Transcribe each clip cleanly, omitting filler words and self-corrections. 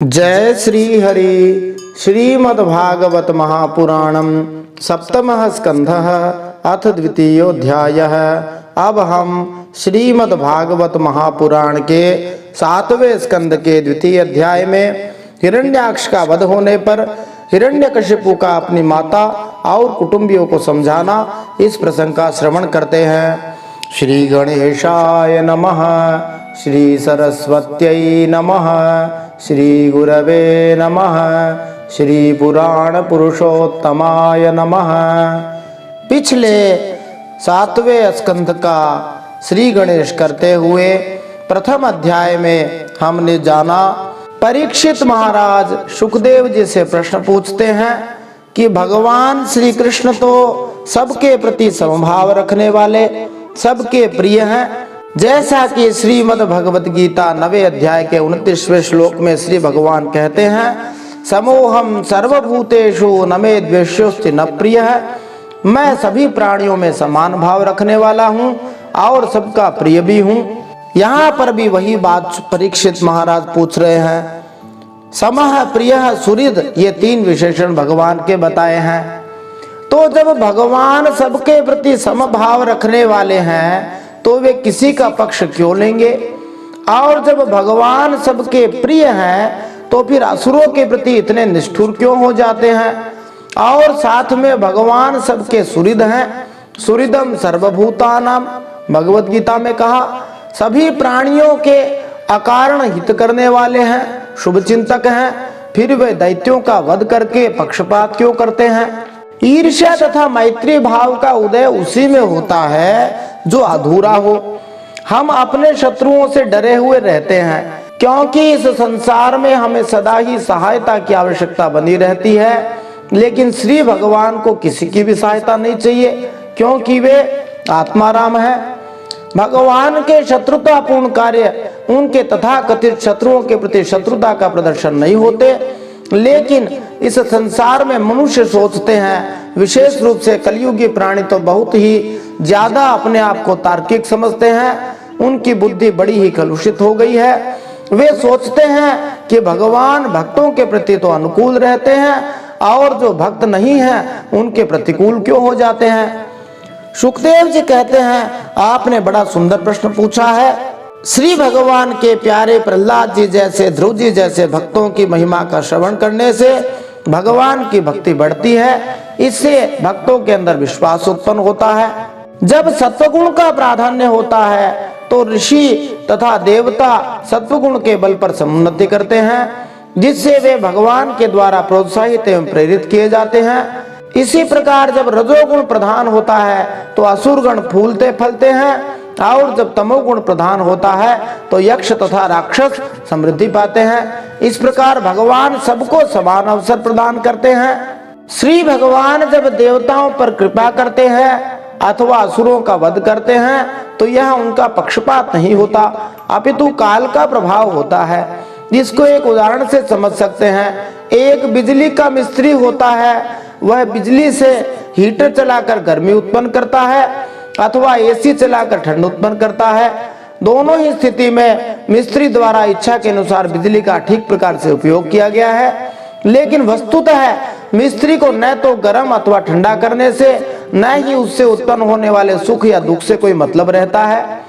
जय श्री हरि। श्रीमद्भागवत महापुराणम सप्तमः स्कंधः अथ द्वितीयोऽध्यायः। अब हम श्रीमद्भागवत महापुराण के 7वें स्कंद के द्वितीय अध्याय में हिरण्याक्ष का वध होने पर हिरण्यकशिपु का अपनी माता और कुटुंबियों को समझाना, इस प्रसंग का श्रवण करते हैं। श्री गणेशाय नमः। श्री सरस्वत्यै नमः। श्री गुरवे नमः। श्री पुराण पुरुषोत्तमाय नमः। पिछले 7वें स्कंध का श्री गणेश करते हुए प्रथम अध्याय में हमने जाना, परीक्षित महाराज सुखदेव जी से प्रश्न पूछते हैं कि भगवान श्री कृष्ण तो सबके प्रति समभाव रखने वाले, सबके प्रिय हैं। जैसा कि श्रीमद् भगवत गीता 9वें अध्याय के 29वें श्लोक में श्री भगवान कहते हैं, समोहम सर्वभूतेषु न मे द्वेष्योस्ति न प्रियः। मैं सभी प्राणियों में समान भाव रखने वाला हूँ और सबका प्रिय भी हूँ। यहाँ पर भी वही बात परीक्षित महाराज पूछ रहे हैं। समः, प्रियः, सुहृद, ये 3 विशेषण भगवान के बताए हैं। तो जब भगवान सबके प्रति समभाव रखने वाले हैं तो वे किसी का पक्ष क्यों लेंगे? और जब भगवान सबके प्रिय हैं तो फिर असुरों के प्रति इतने निष्ठुर क्यों हो जाते हैं? और साथ में भगवान सबके सुहृद हैं। सुहृदम सर्वभूतानां, भगवत गीता में कहा, सभी प्राणियों के अकारण हित करने वाले हैं, शुभ चिंतक हैं। फिर वे दैत्यों का वध करके पक्षपात क्यों करते हैं? ईर्ष्या तथा मैत्री भाव का उदय उसी में होता है जो अधूरा हो। हम अपने शत्रुओं से डरे हुए रहते हैं क्योंकि इस संसार में हमें सदा ही सहायता की आवश्यकता बनी रहती है, लेकिन श्री भगवान को किसी की भी सहायता नहीं चाहिए क्योंकि वे आत्माराम है। भगवान के शत्रुतापूर्ण कार्य उनके तथाकथित शत्रुओं के प्रति शत्रुता का प्रदर्शन नहीं होते, लेकिन इस संसार में मनुष्य सोचते हैं, विशेष रूप से कलयुगी प्राणी तो बहुत ही ज्यादा अपने आप को तार्किक समझते हैं। उनकी बुद्धि बड़ी ही कलुषित हो गई है। वे सोचते हैं कि भगवान भक्तों के प्रति तो अनुकूल रहते हैं और जो भक्त नहीं हैं उनके प्रतिकूल क्यों हो जाते हैं। सुखदेव जी कहते हैं, आपने बड़ा सुंदर प्रश्न पूछा है। श्री भगवान के प्यारे प्रहलाद जी जैसे, ध्रुव जी जैसे भक्तों की महिमा का श्रवण करने से भगवान की भक्ति बढ़ती है। इससे भक्तों के अंदर विश्वास उत्पन्न होता है। जब सत्वगुण का प्राधान्य होता है तो ऋषि तथा देवता सत्वगुण के बल पर समुन्नति करते हैं, जिससे वे भगवान के द्वारा प्रोत्साहित एवं प्रेरित किए जाते हैं। इसी प्रकार जब रजोगुण प्रधान होता है तो असुरगण फूलते फलते हैं, और जब तमोगुण प्रधान होता है तो यक्ष तथा राक्षस समृद्धि पाते हैं। इस प्रकार भगवान सबको समान अवसर प्रदान करते हैं। श्री भगवान जब देवताओं पर कृपा करते हैं अथवा असुरों का वध करते हैं तो यह उनका पक्षपात नहीं होता, अपितु काल का प्रभाव होता है। इसको एक उदाहरण से समझ सकते हैं। एक बिजली का मिस्त्री होता है, वह बिजली से हीटर चलाकर गर्मी उत्पन्न करता है अथवा एसी चलाकर ठंड उत्पन्न करता है। दोनों ही स्थिति में मिस्त्री द्वारा इच्छा के अनुसार बिजली का ठीक प्रकार से उपयोग किया गया है, लेकिन वस्तुतः मिस्त्री को न तो गर्म अथवा ठंडा करने से न ही उससे उत्पन्न होने वाले सुख या दुख से कोई मतलब रहता है।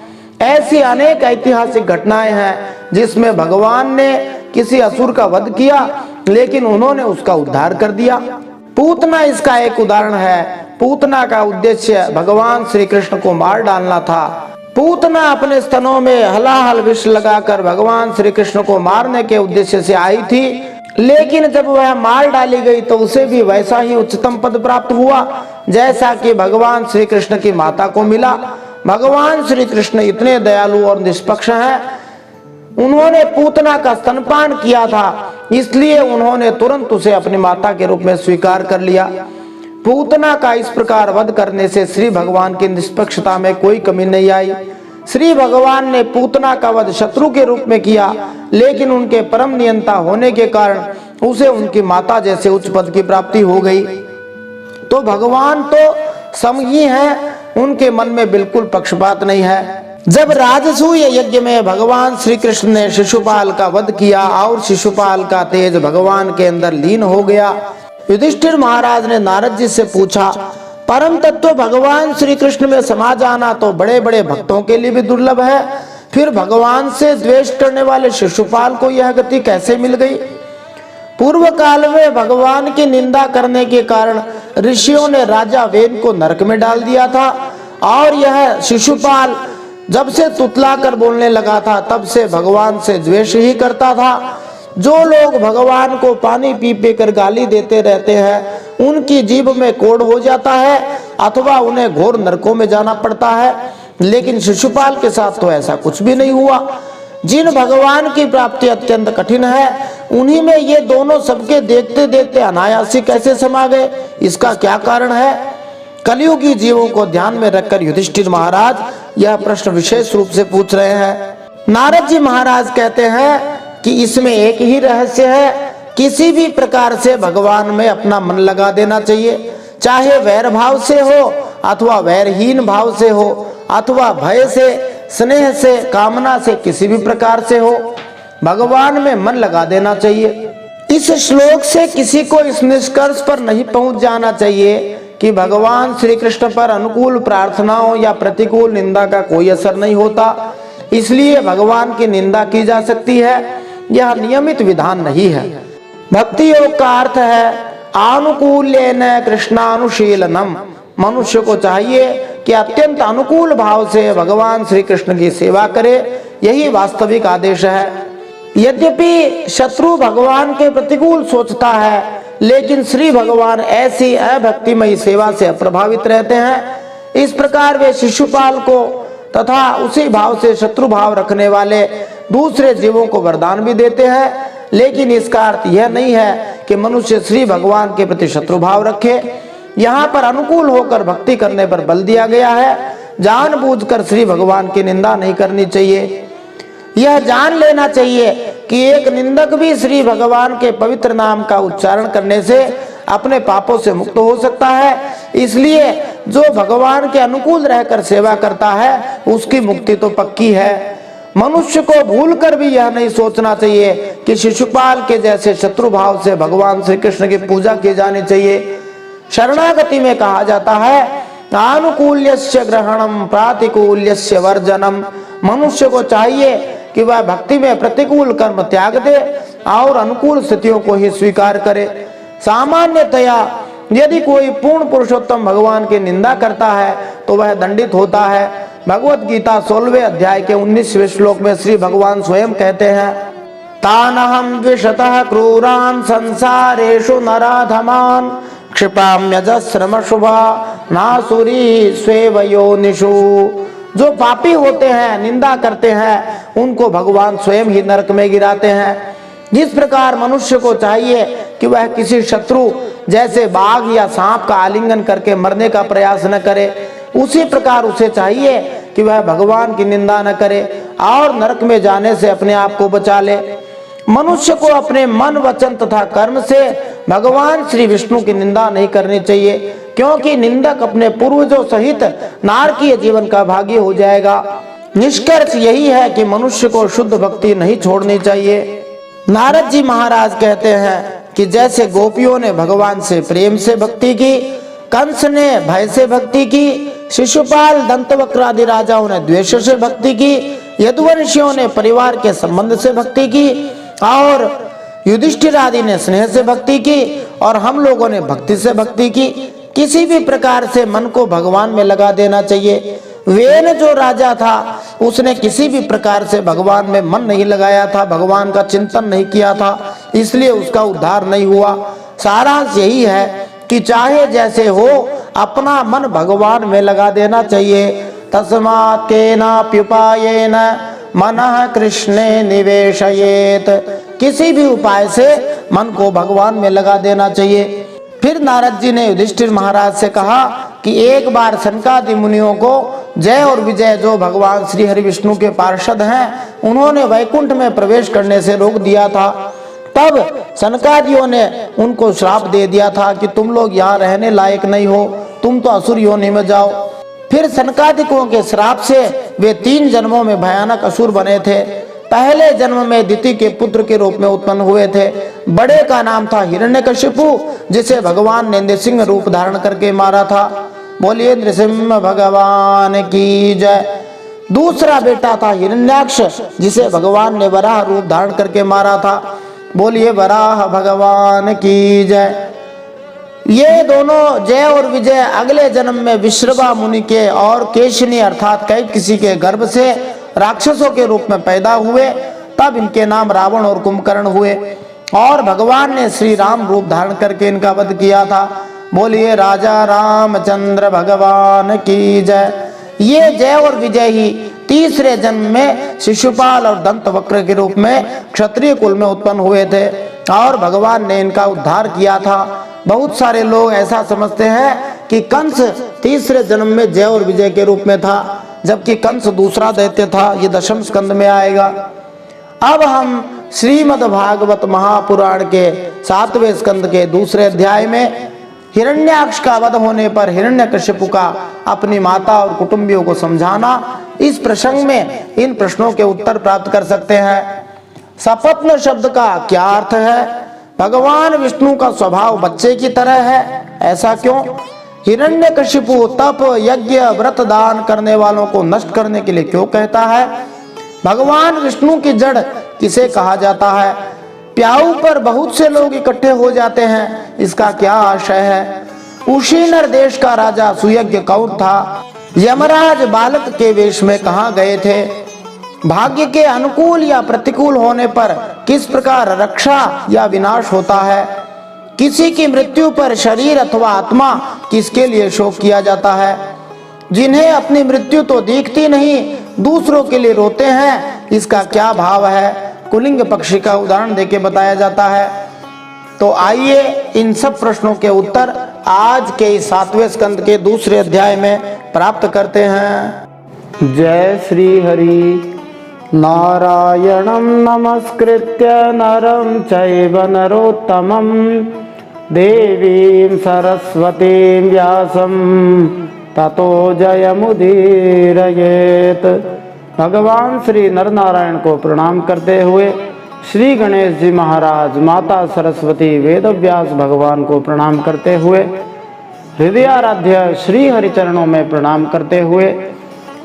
ऐसी अनेक ऐतिहासिक घटनाएं हैं जिसमें भगवान ने किसी असुर का वध किया लेकिन उन्होंने उसका उद्धार कर दिया। पूतना इसका एक उदाहरण है। पूतना का उद्देश्य भगवान श्री कृष्ण को मार डालना था। पूतना अपने स्तनों में हलाहल विष लगाकर भगवान श्री कृष्ण को मारने के उद्देश्य से आई थी, लेकिन जब वह मार डाली गई तो उसे भी वैसा ही उच्चतम पद प्राप्त हुआ जैसा कि भगवान श्री कृष्ण की माता को मिला। भगवान श्री कृष्ण इतने दयालु और निष्पक्ष हैं, उन्होंने पूतना का स्तनपान किया था, इसलिए उन्होंने तुरंत उसे अपनी माता के रूप में स्वीकार कर लिया। पूतना का इस प्रकार वध करने से श्री भगवान की निष्पक्षता में कोई कमी नहीं आई। श्री भगवान ने पूतना का वध शत्रु के रूप में किया, लेकिन उनके परम नियंता होने के कारण उसे उनकी माता जैसे उच्च पद की प्राप्ति हो गई। तो भगवान तो समही हैं, उनके मन में बिल्कुल पक्षपात नहीं है। जब राजसूय यज्ञ में भगवान श्री कृष्ण ने शिशुपाल का वध किया और शिशुपाल का तेज भगवान के अंदर लीन हो गया, युधिष्ठिर महाराज ने नारद जी से पूछा, परम तत्व भगवान श्री कृष्ण में समा जाना तो बड़े बड़े भक्तों के लिए भी दुर्लभ है, फिर भगवान से द्वेष करने वाले शिशुपाल को यह गति कैसे मिल गई? पूर्व काल में भगवान की निंदा करने के कारण ऋषियों ने राजा वेन को नरक में डाल दिया था, और यह शिशुपाल जब से तुतला कर बोलने लगा था तब से भगवान से द्वेष ही करता था। जो लोग भगवान को पानी पी पी कर गाली देते रहते हैं उनकी जीभ में कोढ़ हो जाता है अथवा उन्हें घोर नरकों में जाना पड़ता है, लेकिन शिशुपाल के साथ तो ऐसा कुछ भी नहीं हुआ। जिन भगवान की प्राप्ति अत्यंत कठिन है उन्हीं में ये दोनों सबके देखते देखते अनायासी कैसे समा गए, इसका क्या कारण है? कलियुगी जीवों को ध्यान में रखकर युधिष्ठिर महाराज यह प्रश्न विशेष रूप से पूछ रहे हैं। नारद जी महाराज कहते हैं कि इसमें एक ही रहस्य है, किसी भी प्रकार से भगवान में अपना मन लगा देना चाहिए, चाहे वैर भाव से हो अथवा वैरहीन भाव से हो अथवा भय से, स्नेह से, कामना से, किसी भी प्रकार से हो, भगवान में मन लगा देना चाहिए। इस श्लोक से किसी को इस निष्कर्ष पर नहीं पहुंच जाना चाहिए कि भगवान श्री कृष्ण पर अनुकूल प्रार्थनाओं या प्रतिकूल निंदा का कोई असर नहीं होता, इसलिए भगवान की निंदा की जा सकती है, यह नियमित विधान नहीं है। भक्ति योग का अर्थ है आनुकूल्येन कृष्णानुशीलनम। मनुष्य को चाहिए कि अत्यंत अनुकूल भाव से भगवान श्री कृष्ण की सेवा करे, यही वास्तविक आदेश है। यद्यपि शत्रु भगवान के प्रतिकूल सोचता है, लेकिन श्री भगवान ऐसी अभक्तिमयी सेवा से अप्रभावित रहते हैं। इस प्रकार वे शिशुपाल को तथा उसी भाव से शत्रु भाव रखने वाले दूसरे जीवों को वरदान भी देते हैं, लेकिन इसका अर्थ यह नहीं है कि मनुष्य श्री भगवान के प्रति शत्रु भाव रखे। यहाँ पर अनुकूल होकर भक्ति करने पर बल दिया गया है, जानबूझकर श्री भगवान की निंदा नहीं करनी चाहिए। यह जान लेना चाहिए कि एक निंदक भी श्री भगवान के पवित्र नाम का उच्चारण करने से अपने पापों से मुक्त हो सकता है, इसलिए जो भगवान के अनुकूल रहकर सेवा करता है उसकी मुक्ति तो पक्की है। मनुष्य को भूलकर भी यह नहीं सोचना चाहिए कि शिशुपाल के जैसे शत्रु भाव से भगवान श्री कृष्ण की पूजा की जानी चाहिए। शरणागति में कहा जाता है आनुकूल्यस्य ग्रहणम प्रातिकूल्यस्य वर्जनम। मनुष्य को चाहिए कि वह भक्ति में प्रतिकूल कर्म त्याग दे और अनुकूल स्थितियों को ही स्वीकार करे। सामान्यतया यदि कोई पूर्ण पुरुषोत्तम भगवान की निंदा करता है तो वह दंडित होता है। भगवत गीता 16वें अध्याय के 19वें श्लोक में श्री भगवान स्वयं कहते हैं, तानहं द्विषतः क्रूरान् संसारेषु नराधमान् क्षिपाम्यजस्रमशुभा नासुरी स्वेव योनिषु। जो पापी होते हैं, निंदा करते हैं, उनको भगवान स्वयं ही नरक में गिराते हैं। जिस प्रकार मनुष्य को चाहिए कि वह किसी शत्रु जैसे बाघ या सांप का आलिंगन करके मरने का प्रयास न करे, उसी प्रकार उसे चाहिए कि वह भगवान की निंदा न करे और नरक में जाने से अपने आप को बचा ले। मनुष्य को अपने मन, वचन तथा कर्म से भगवान श्री विष्णु की निंदा नहीं करनी चाहिए, क्योंकि निंदक अपने पूर्वजों सहित नारकीय जीवन का भागी हो जाएगा। निष्कर्ष यही है कि मनुष्य को शुद्ध भक्ति नहीं छोड़नी चाहिए। नारद जी महाराज कहते हैं कि जैसे गोपियों ने भगवान से प्रेम से भक्ति की, कंस ने भय से भक्ति की, शिशुपाल, दंतवक्र आदि राजाओं ने द्वेष से भक्ति की, यदुवंशियों ने परिवार के संबंध से भक्ति की और युधिष्ठिर आदि ने स्नेह से भक्ति की और हम लोगों ने भक्ति से भक्ति की। किसी भी प्रकार से मन को भगवान में लगा देना चाहिए। वेन जो राजा था उसने किसी भी प्रकार से भगवान में मन नहीं लगाया था, भगवान का चिंतन नहीं किया था, इसलिए उसका उद्धार नहीं हुआ। सारांश यही है कि चाहे जैसे हो अपना मन भगवान में लगा देना चाहिए। तस्मात् केनाप्युपायेन मनः कृष्णे निवेशयेत। किसी भी उपाय से मन को भगवान में लगा देना चाहिए। फिर नारद जी ने युधिष्ठिर महाराज से कहा कि एक बार सनकादि मुनियों को जय और विजय, जो भगवान श्री हरि विष्णु के पार्षद हैं, उन्होंने वैकुंठ में प्रवेश करने से रोक दिया था। तब सनकादियों ने उनको श्राप दे दिया था कि तुम लोग यहाँ रहने लायक नहीं हो, तुम तो असुर योनि में जाओ। फिर फिर सनकादिकों के श्राप से वे 3 जन्मों में भयानक असुर बने थे। पहले जन्म में दिति के पुत्र के रूप में उत्पन्न हुए थे। बड़े का नाम था हिरण्यकशिपु, जिसे भगवान ने नृसिंह रूप धारण करके मारा था। बोलिए नृसिंह भगवान की जय। दूसरा बेटा था हिरण्याक्ष, जिसे भगवान ने वराह रूप धारण करके मारा था। बोलिए वराह भगवान की जय। ये दोनों जय और विजय अगले जन्म में विश्रवा मुनि के और केशिनी अर्थात कई किसी के गर्भ से राक्षसों के रूप में पैदा हुए। तब इनके नाम रावण और कुंभकर्ण हुए और भगवान ने श्री राम रूप धारण करके इनका वध किया था। बोलिए राजा रामचंद्र भगवान की जय। ये जय और विजय ही तीसरे जन्म में शिशुपाल और दंत वक्र के रूप में क्षत्रिय कुल में उत्पन्न हुए थे और भगवान ने इनका उद्धार किया था। बहुत सारे लोग ऐसा समझते हैं कि कंस तीसरे जन्म में जय और विजय के रूप में था, जबकि कंस दूसरा दैत्य था। ये 10वें स्कंद में आएगा। अब हम श्रीमद् भागवत महापुराण के 7वें स्कंद के दूसरे अध्याय में हिरण्याक्ष का वध होने पर हिरण्यकशिपु का अपनी माता और कुटुंबियों को समझाना, इस प्रसंग में इन प्रश्नों के उत्तर प्राप्त कर सकते हैं। सपत्न शब्द का क्या अर्थ है? भगवान विष्णु का स्वभाव बच्चे की तरह है, ऐसा क्यों? हिरण्यकशिपु तप यज्ञ व्रत दान करने वालों को नष्ट करने के लिए क्यों कहता है? भगवान विष्णु की जड़ किसे कहा जाता है? प्याऊ पर बहुत से लोग इकट्ठे हो जाते हैं, इसका क्या आशय है? उशीनर देश का राजा सुयज्ञ कौन था? यमराज बालक के वेश में कहाँ गए थे? भाग्य के अनुकूल या प्रतिकूल होने पर किस प्रकार रक्षा या विनाश होता है? किसी की मृत्यु पर शरीर अथवा आत्मा किसके लिए शोक किया जाता है? जिन्हें अपनी मृत्यु तो दिखती नहीं, दूसरों के लिए रोते हैं, इसका क्या भाव है? कुलिंग पक्षी का उदाहरण देके बताया जाता है। तो आइए इन सब प्रश्नों के उत्तर आज के इस 7वें स्कंद के दूसरे अध्याय में प्राप्त करते हैं। जय श्री हरि। नारायणं नमस्कृत्य नरं चैव नरोत्तमं देवीं सरस्वतीं व्यासं ततो जयमुदीरयेत्। भगवान श्री नरनारायण को प्रणाम करते हुए श्री गणेश जी महाराज, माता सरस्वती, वेदव्यास भगवान को प्रणाम करते हुए, हृदयाराध्य श्री हरिचरणों में प्रणाम करते हुए,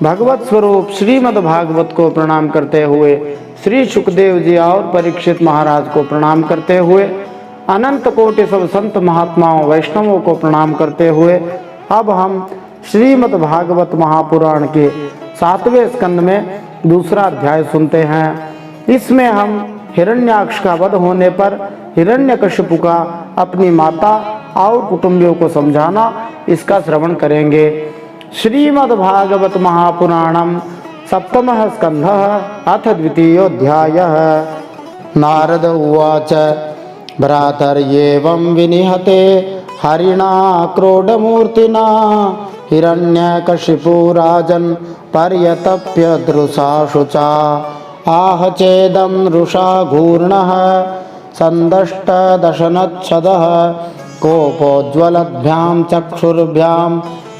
भगवत स्वरूप श्रीमद् भागवत को प्रणाम करते हुए, श्री सुखदेव जी और परीक्षित महाराज को प्रणाम करते हुए, अनंत कोटि सब संत महात्माओं वैष्णवों को प्रणाम करते हुए, अब हम श्रीमद् भागवत महापुराण के 7वें स्कंद में दूसरा अध्याय सुनते हैं। इसमें हम हिरण्याक्ष का वध होने पर हिरण्यकशिपु का अपनी माता और कुटुंबियों को समझाना, इसका श्रवण करेंगे। श्रीमद् भागवत महापुराणम 7मः स्कंधः अथ द्वितीयोऽध्यायः। नारद उवाच भ्रातर्येवं विनिहते हरिणा क्रोडमूर्तिना हिरण्यकशिपु राजन् पर्यतप्य दृशाशुचा आह चेदं रुषा घूर्णः संदष्टदशनच्छदः कोपोज्ज्वलद्भ्यां चक्षुर्भ्यां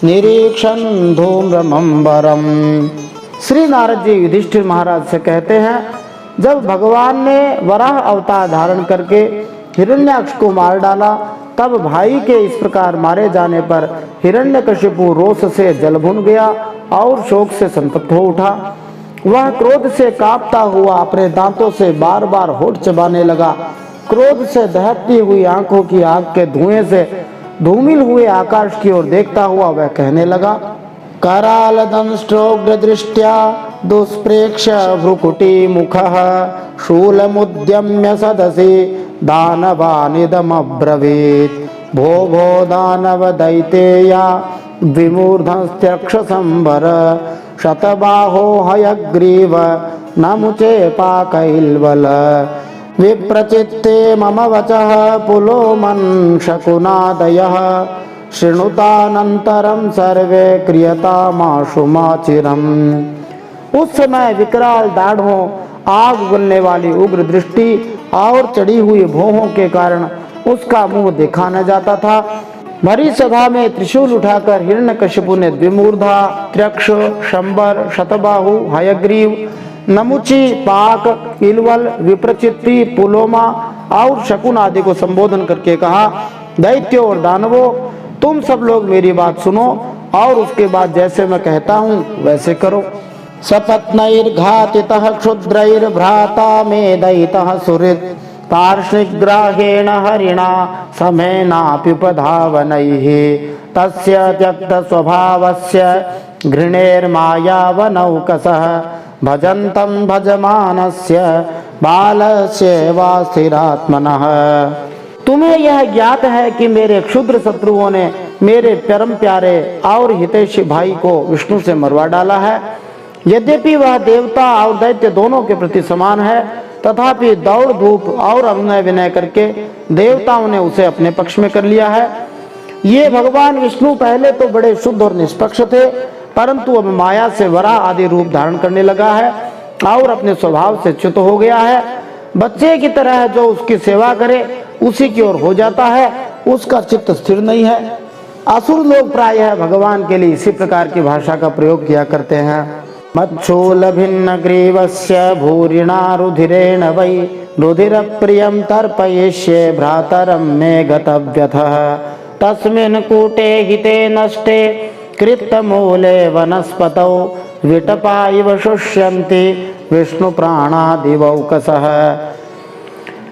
निरीक्षन् धूम्रमंबरम्। श्री नारद जी युधिष्ठिर महाराज से कहते हैं, जब भगवान ने वराह अवतार धारण करके हिरण्याक्ष को मार डाला, तब भाई के इस प्रकार मारे जाने पर हिरण्यकशिपु रोष से जलभुन गया और शोक से संतप्त हो उठा। वह क्रोध से कांपता हुआ अपने दांतों से बार बार होठ चबाने लगा। क्रोध से दहकती हुई आंखों की आग के धुएं से धूमिल हुए आकाश की ओर देखता हुआ वह कहने लगा, कराल दंष्ट्रोग्र दृष्ट्या दुष्प्रेक्ष्य भ्रुकुटी मुखः शूलमुद्यम्य सदसि दानवानिदमब्रवीत् भो भो दानव दैतेया विमूर्धस्त्यक्षसंवर शतबाहो हयग्रीव नमुचे पाकैल्वल विप्रचित्ते मम वचः पुलोमन् शकुनादयः शृणुतानन्तरं सर्वे क्रियतामाशुमाचिरम्। उस समय विकराल दाढ़ों, आग उगलने वाली उग्र दृष्टि और चढ़ी हुई भौहों के कारण उसका मुंह देखा न जाता था। भरी सभा में त्रिशूल उठाकर हिरण्यकशिपु ने द्विमूर्धा, त्र्यक्ष, शंबर, शतबाहु, हयग्रीव, नमुची, पाक, किलवल, विप्रचित्ति, पुलोमा और शकुन आदि को संबोधन करके कहा, दैत्यों और दानवों, तुम सब लोग मेरी बात सुनो और उसके बाद जैसे मैं कहता हूँ वैसे करो। सपत्नैर्घातितः क्षुद्रैर्भ्राता मे दैतः सुहृत् पार्श्वग्राहेण हरिणा समेनाप्युपधावनैः तस्य त्यक्तस्वभावस्य घृणेर्मायावनौकसः भजन्तं भजमानस्य बालस्यैव स्थिरात्मनः। तुम्हें यह ज्ञात है कि मेरे क्षुद्र शत्रुओं ने मेरे परम प्यारे और हितैषी भाई को विष्णु से मरवा डाला है। यद्यपि वह देवता और दैत्य दोनों के प्रति समान है, तथापि दौड़ धूप और अभिनय विनय करके देवताओं ने उसे अपने पक्ष में कर लिया है। ये भगवान विष्णु पहले तो बड़े शुद्ध और निष्पक्ष थे, परंतु अब माया से वराह आदि रूप धारण करने लगा है और अपने स्वभाव से च्युत हो गया है। बच्चे की तरह जो उसकी सेवा करे उसी की ओर हो जाता है, उसका चित्त स्थिर नहीं है। असुर लोग प्रायः भगवान के लिए इसी प्रकार की भाषा का प्रयोग किया करते हैं। मच्छूल भिन्न ग्रीवस्य भूरिणा रुधिरेण वै रुधिर प्रियम तर्पयिष्ये भ्रातरम मे गतव्यथः तस्मिन् कूटे हिते नष्टे कृतमूले वनस्पतौ विटपा इव शुष्यन्ति विष्णु प्राणादिवौकसः।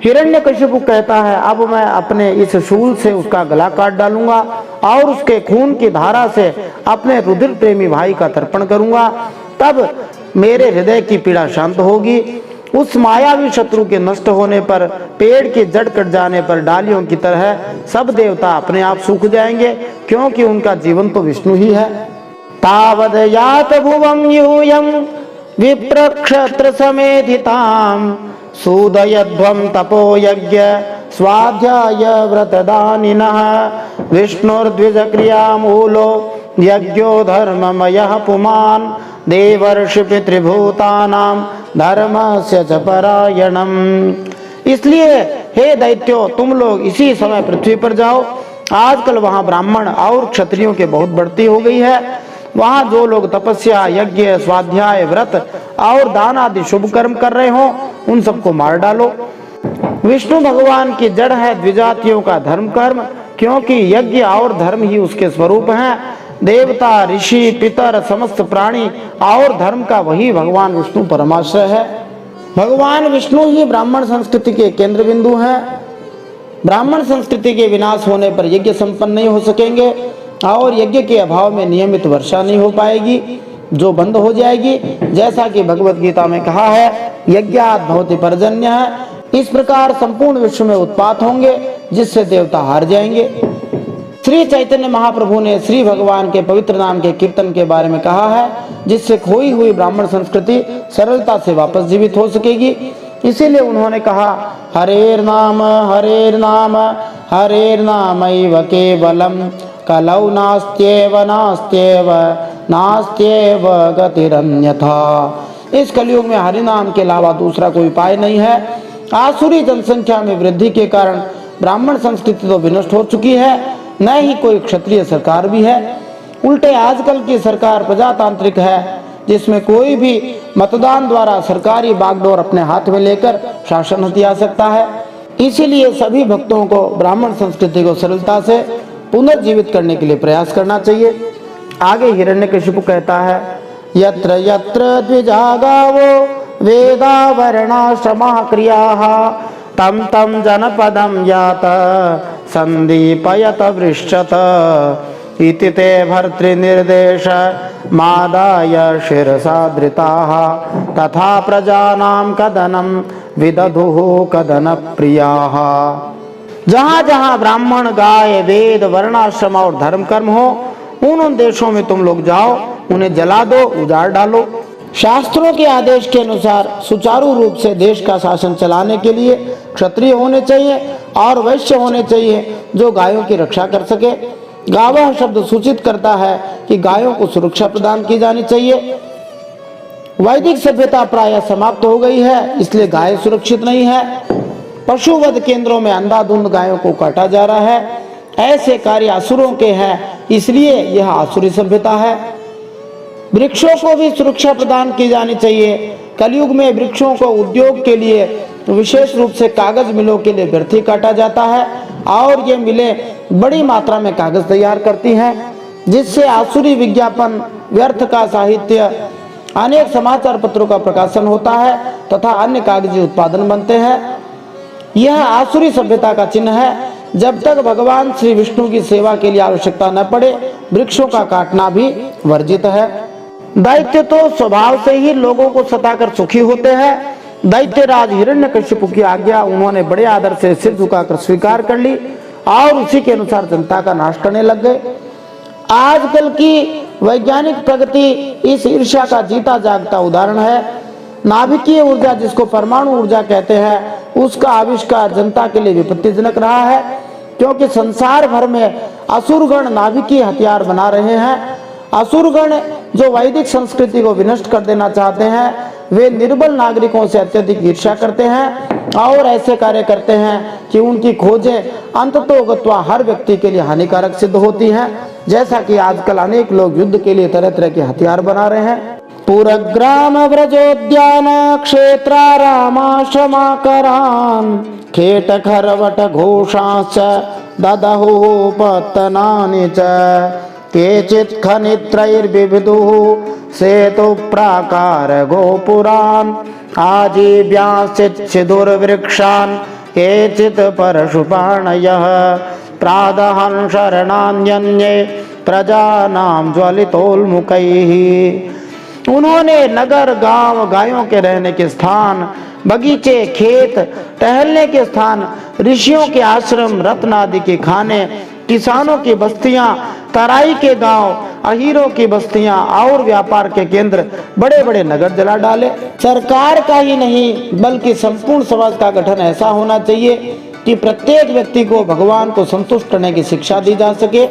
हिरण्यकशिपु कहता है, अब मैं अपने इस शूल से उसका गला काट डालूंगा और उसके खून की धारा से अपने रुधिर प्रेमी भाई का तर्पण करूंगा, तब मेरे हृदय की पीड़ा शांत होगी। उस मायावी शत्रु के नष्ट होने पर, पेड़ की जड़ कट जाने पर डालियों की तरह सब देवता अपने आप सूख जाएंगे, क्योंकि उनका जीवन तो विष्णु ही है। तावद यात भुवं यूयं विप्रक्षत्र समेधिताम् सूदयध्वं तपो यज्ञ स्वाध्याय व्रतदानिनः विष्णुर्द्विज क्रियामूलो यज्ञो धर्ममयः पुमान् देवर्षि पितृभूतानां धर्मस्य च परायणम्। इसलिए हे दैत्यों, तुम लोग इसी समय पृथ्वी पर जाओ। आजकल वहाँ ब्राह्मण और क्षत्रियों की बहुत बढ़ती हो गई है। वहाँ जो लोग तपस्या, यज्ञ, स्वाध्याय, व्रत और दान आदि शुभ कर्म कर रहे हो, उन सबको मार डालो। विष्णु भगवान की जड़ है द्विजातियों का धर्म कर्म, क्योंकि यज्ञ और धर्म ही उसके स्वरूप हैं। देवता, ऋषि, पितर, समस्त प्राणी और धर्म का वही भगवान विष्णु परमाश्रय है। भगवान विष्णु ही ब्राह्मण संस्कृति के केंद्र बिंदु हैं। ब्राह्मण संस्कृति के विनाश होने पर यज्ञ संपन्न नहीं हो सकेंगे और यज्ञ के अभाव में नियमित वर्षा नहीं हो पाएगी, जो बंद हो जाएगी। जैसा कि भगवत गीता में कहा है, यज्ञात् भवति पर्जन्यः। इस प्रकार संपूर्ण विश्व में उत्पात होंगे, जिससे देवता हार जाएंगे। श्री चैतन्य महाप्रभु ने श्री भगवान के पवित्र नाम के कीर्तन के बारे में कहा है, जिससे खोई हुई ब्राह्मण संस्कृति सरलता से वापस जीवित हो सकेगी। इसीलिए उन्होंने कहा, हरेर नाम हरेर नामैव केवलम कलौ नास्त्येव नास्त्येव गतिरन्यथा। इस कलयुग में हरि नाम के अलावा दूसरा कोई उपाय नहीं है। आसुरी जनसंख्या में वृद्धि के कारण ब्राह्मण संस्कृति तो विनष्ट हो चुकी है, न ही कोई क्षत्रिय सरकार भी है। उल्टे आजकल की सरकार प्रजातांत्रिक है, जिसमें कोई भी मतदान द्वारा सरकारी बागडोर अपने हाथ में लेकर शासन हथिया सकता है। इसीलिए सभी भक्तों को ब्राह्मण संस्कृति को सरलता से पुनर्जीवित करने के लिए प्रयास करना चाहिए। आगे हिरण्यकशिपु कहता है, यत्र यत्र द्विजागावो वेदा वर्णाश्रमः क्रियाः तम तम जनपदं यात संदीपयत वृश्चत इति ते भर्तृनिर्देश मादाय शिरसा धृताः तथा प्रजानां कदनं विदधुः कदन प्रियाः। जहाँ जहाँ ब्राह्मण, गाय, वेद, वर्णाश्रम और धर्म कर्म हो, उन देशों में तुम लोग जाओ, उन्हें जला दो, उजाड़ डालो। शास्त्रों के आदेश के अनुसार सुचारू रूप से देश का शासन चलाने के लिए क्षत्रिय होने चाहिए और वैश्य होने चाहिए, जो गायों की रक्षा कर सके। गावः शब्द सूचित करता है कि गायों को सुरक्षा प्रदान की जानी चाहिए। वैदिक सभ्यता प्रायः समाप्त हो गई है, इसलिए गाय सुरक्षित नहीं है। पशुवध केंद्रों में अंधाधुंध गायों को काटा जा रहा है ऐसे कार्य असुरों के हैं, इसलिए यह आसुरी सभ्यता है। वृक्षों को भी सुरक्षा प्रदान की जानी चाहिए। कलयुग में वृक्षों को उद्योग के लिए, विशेष रूप से कागज मिलों के लिए व्यर्थी काटा जाता है और ये मिलें बड़ी मात्रा में कागज तैयार करती हैं, जिससे आसुरी विज्ञापन, व्यर्थ का साहित्य, अनेक समाचार पत्रों का प्रकाशन होता है तथा अन्य कागजी उत्पादन बनते हैं। यह आसुरी सभ्यता का चिन्ह है। जब तक भगवान श्री विष्णु की सेवा के लिए आवश्यकता न पड़े, वृक्षों का काटना भी वर्जित है। दैत्य तो स्वभाव से ही लोगों को सताकर सुखी होते हैं। दैत्यराज हिरण्यकशिपु की आज्ञा उन्होंने बड़े आदर से सिर झुकाकर स्वीकार कर ली और उसी के अनुसार जनता का नाश करने लग गए। आजकल की वैज्ञानिक प्रगति इस ईर्ष्या का जीता जागता उदाहरण है। नाभिकीय ऊर्जा, जिसको परमाणु ऊर्जा कहते हैं, उसका आविष्कार जनता के लिए विपत्तिजनक रहा है, क्योंकि संसार भर में असुरगण नाभिकीय हथियार बना रहे हैं। असुरगण जो वैदिक संस्कृति को विनष्ट कर देना चाहते हैं, वे निर्बल नागरिकों से अत्यधिक ईर्ष्या करते हैं और ऐसे कार्य करते हैं कि उनकी खोजें अंततोगत्वा हर व्यक्ति के लिए हानिकारक सिद्ध होती हैं। जैसा कि आजकल अनेक लोग युद्ध के लिए तरह तरह के हथियार बना रहे हैं। पुरग्राम व्रजोद्यान क्षेत्रारामाश्रमाकरान् खेट खरवट घोषाश्च ददहुः पत्तनानि च केचित् खनित्रैर्बिभिदुः सेतु प्राकार गोपुरान् आजीव्यांश्चिदुर्वृक्षान् केचित् परशुपाणयः प्रादहन् शरणान्यन्ये प्रजानां ज्वलितोल्मुखैः। उन्होंने नगर, गांव, गायों के रहने के स्थान, बगीचे, खेत, टहलने के स्थान, ऋषियों के आश्रम, रत्न आदि के खाने, किसानों की बस्तियां, तराई के गांव, अहीरों की बस्तियां और व्यापार के केंद्र, बड़े बड़े नगर जला डाले। सरकार का ही नहीं बल्कि संपूर्ण समाज का गठन ऐसा होना चाहिए कि प्रत्येक व्यक्ति को भगवान को संतुष्ट करने की शिक्षा दी जा सके।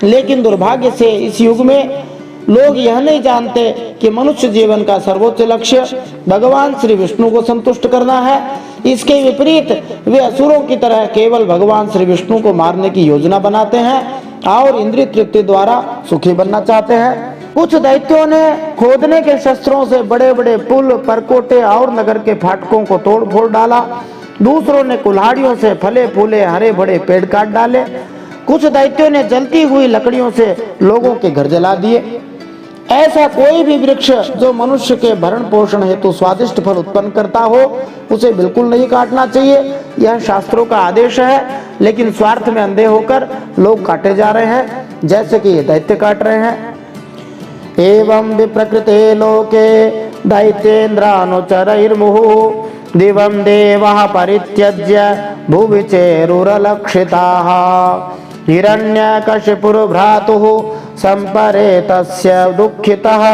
लेकिन दुर्भाग्य से इस युग में लोग यह नहीं जानते कि मनुष्य जीवन का सर्वोच्च लक्ष्य भगवान श्री विष्णु को संतुष्ट करना है। इसके विपरीत वे असुरों की तरह केवल भगवान श्री विष्णु को मारने की योजना बनाते हैं और इंद्रिय तृप्ति द्वारा सुखी बनना चाहते हैं। कुछ दैत्यों ने खोदने के शस्त्रों से बड़े बड़े पुल, परकोटे और नगर के फाटकों को तोड़ फोड़ डाला। दूसरों ने कुल्हाड़ियों से फले फूले हरे भरे पेड़ काट डाले। कुछ दैत्यों ने जलती हुई लकड़ियों से लोगों के घर जला दिए। ऐसा कोई भी वृक्ष जो मनुष्य के भरण पोषण हेतु स्वादिष्ट फल उत्पन्न करता हो, उसे बिल्कुल नहीं काटना चाहिए। यह शास्त्रों का आदेश है, लेकिन स्वार्थ में अंधे होकर लोग काटे जा रहे हैं, जैसे कि ये दैत्य काट रहे हैं। एवं विप्रकृते लोके दैत्येन्द्रानुचरैर्मुहुः दिवं देवः परित्यज्य भुवि चेरुरलक्षिताः हिरण्यकशिपुर्भ्रातुः संपरेतस्य दुःखितः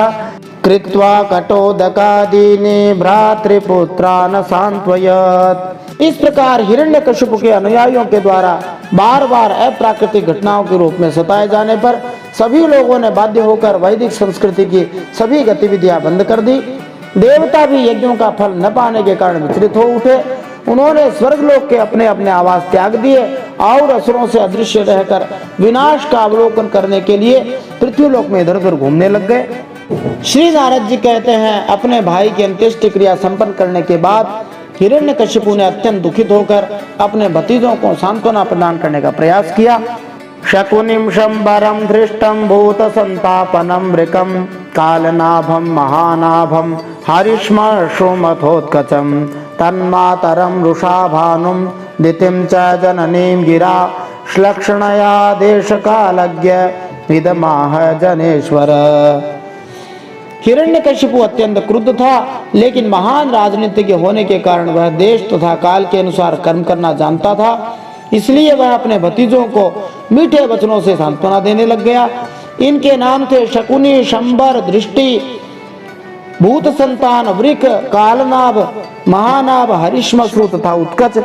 कृत्वा कटोदकादीनि भ्रातृपुत्रान् सांत्वयत्। इस प्रकार हिरण्यकशिपु के अनुयायियों के द्वारा बार बार अप्राकृतिक घटनाओं के रूप में सताए जाने पर सभी लोगों ने बाध्य होकर वैदिक संस्कृति की सभी गतिविधियां बंद कर दी। देवता भी यज्ञों का फल न पाने के कारण विचलित हो उठे। उन्होंने स्वर्गलोक के अपने अपने आवास त्याग दिए और असुरों से अदृश्य रहकर विनाश का अवलोकन करने के लिए पृथ्वीलोक में इधर उधर घूमने लग गए। श्री नारद जी कहते हैं, अपने भाई की अंत्येष्टि क्रिया संपन्न करने के बाद हिरण्यकशिपु ने अत्यंत दुखित होकर अपने भतीजों को सांत्वना प्रदान करने का प्रयास किया। शकुनिम शंबरम धृष्टम भूत संतापनम मृकम कालनाभम महानाभम हरिश्मश्रुमथोत्कचम तन्मातरम रुषाभानुम दितिम च जननीम गिरा श्लक्षणया देशकालज्ञ विदमाह जनेश्वर। हिरण्यकशिपु अत्यंत क्रुद्ध था, लेकिन महान राजनीतिज्ञ होने के कारण वह देश तथा काल के अनुसार कर्म करना जानता था। इसलिए वह अपने भतीजों को मीठे वचनों से सांत्वना देने लग गया। इनके नाम थे शकुनी, शंबर, दृष्टि, भूत संतान, वृक, कालनाभ, महानाभ, हरिश्मश्रु तथा उत्कच।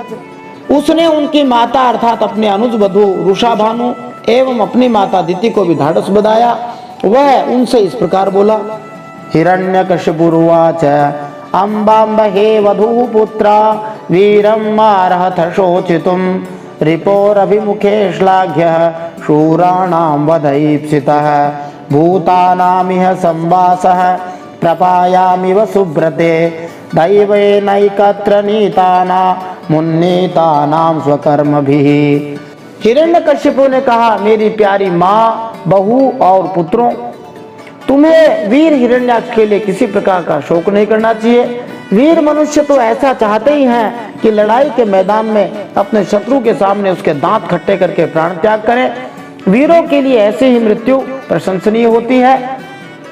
उसने उनकी माता अर्थात अपने अनुज वधु रुषाभानु एवं अपनी माता दिति को भी ढाढ़स बधाया। वह उनसे इस प्रकार बोला। हिरण्यकशिपुरुवाच अम्बाम्ब हे वधूपुत्रा वीरं मारहथ शोचितुं रिपोरभिमुखे श्लाघ्यः शूराणां वधईप्सितः भूतानामिह संवासः प्रपायामिव सुब्रते दैवेनैकत्र नीताना मुन्नीतानां स्वकर्मभिः। हिरण्यकश्यपु ने कहा, मेरी प्यारी माँ, बहू और पुत्रों, तुम्हें वीर हिरण्याक्ष के लिए किसी प्रकार का शोक नहीं करना चाहिए। वीर मनुष्य तो ऐसा चाहते ही हैं कि लड़ाई के मैदान में अपने शत्रु के सामने उसके दांत खट्टे करके प्राण त्याग करें। वीरों के लिए ऐसी ही मृत्यु प्रशंसनीय होती है।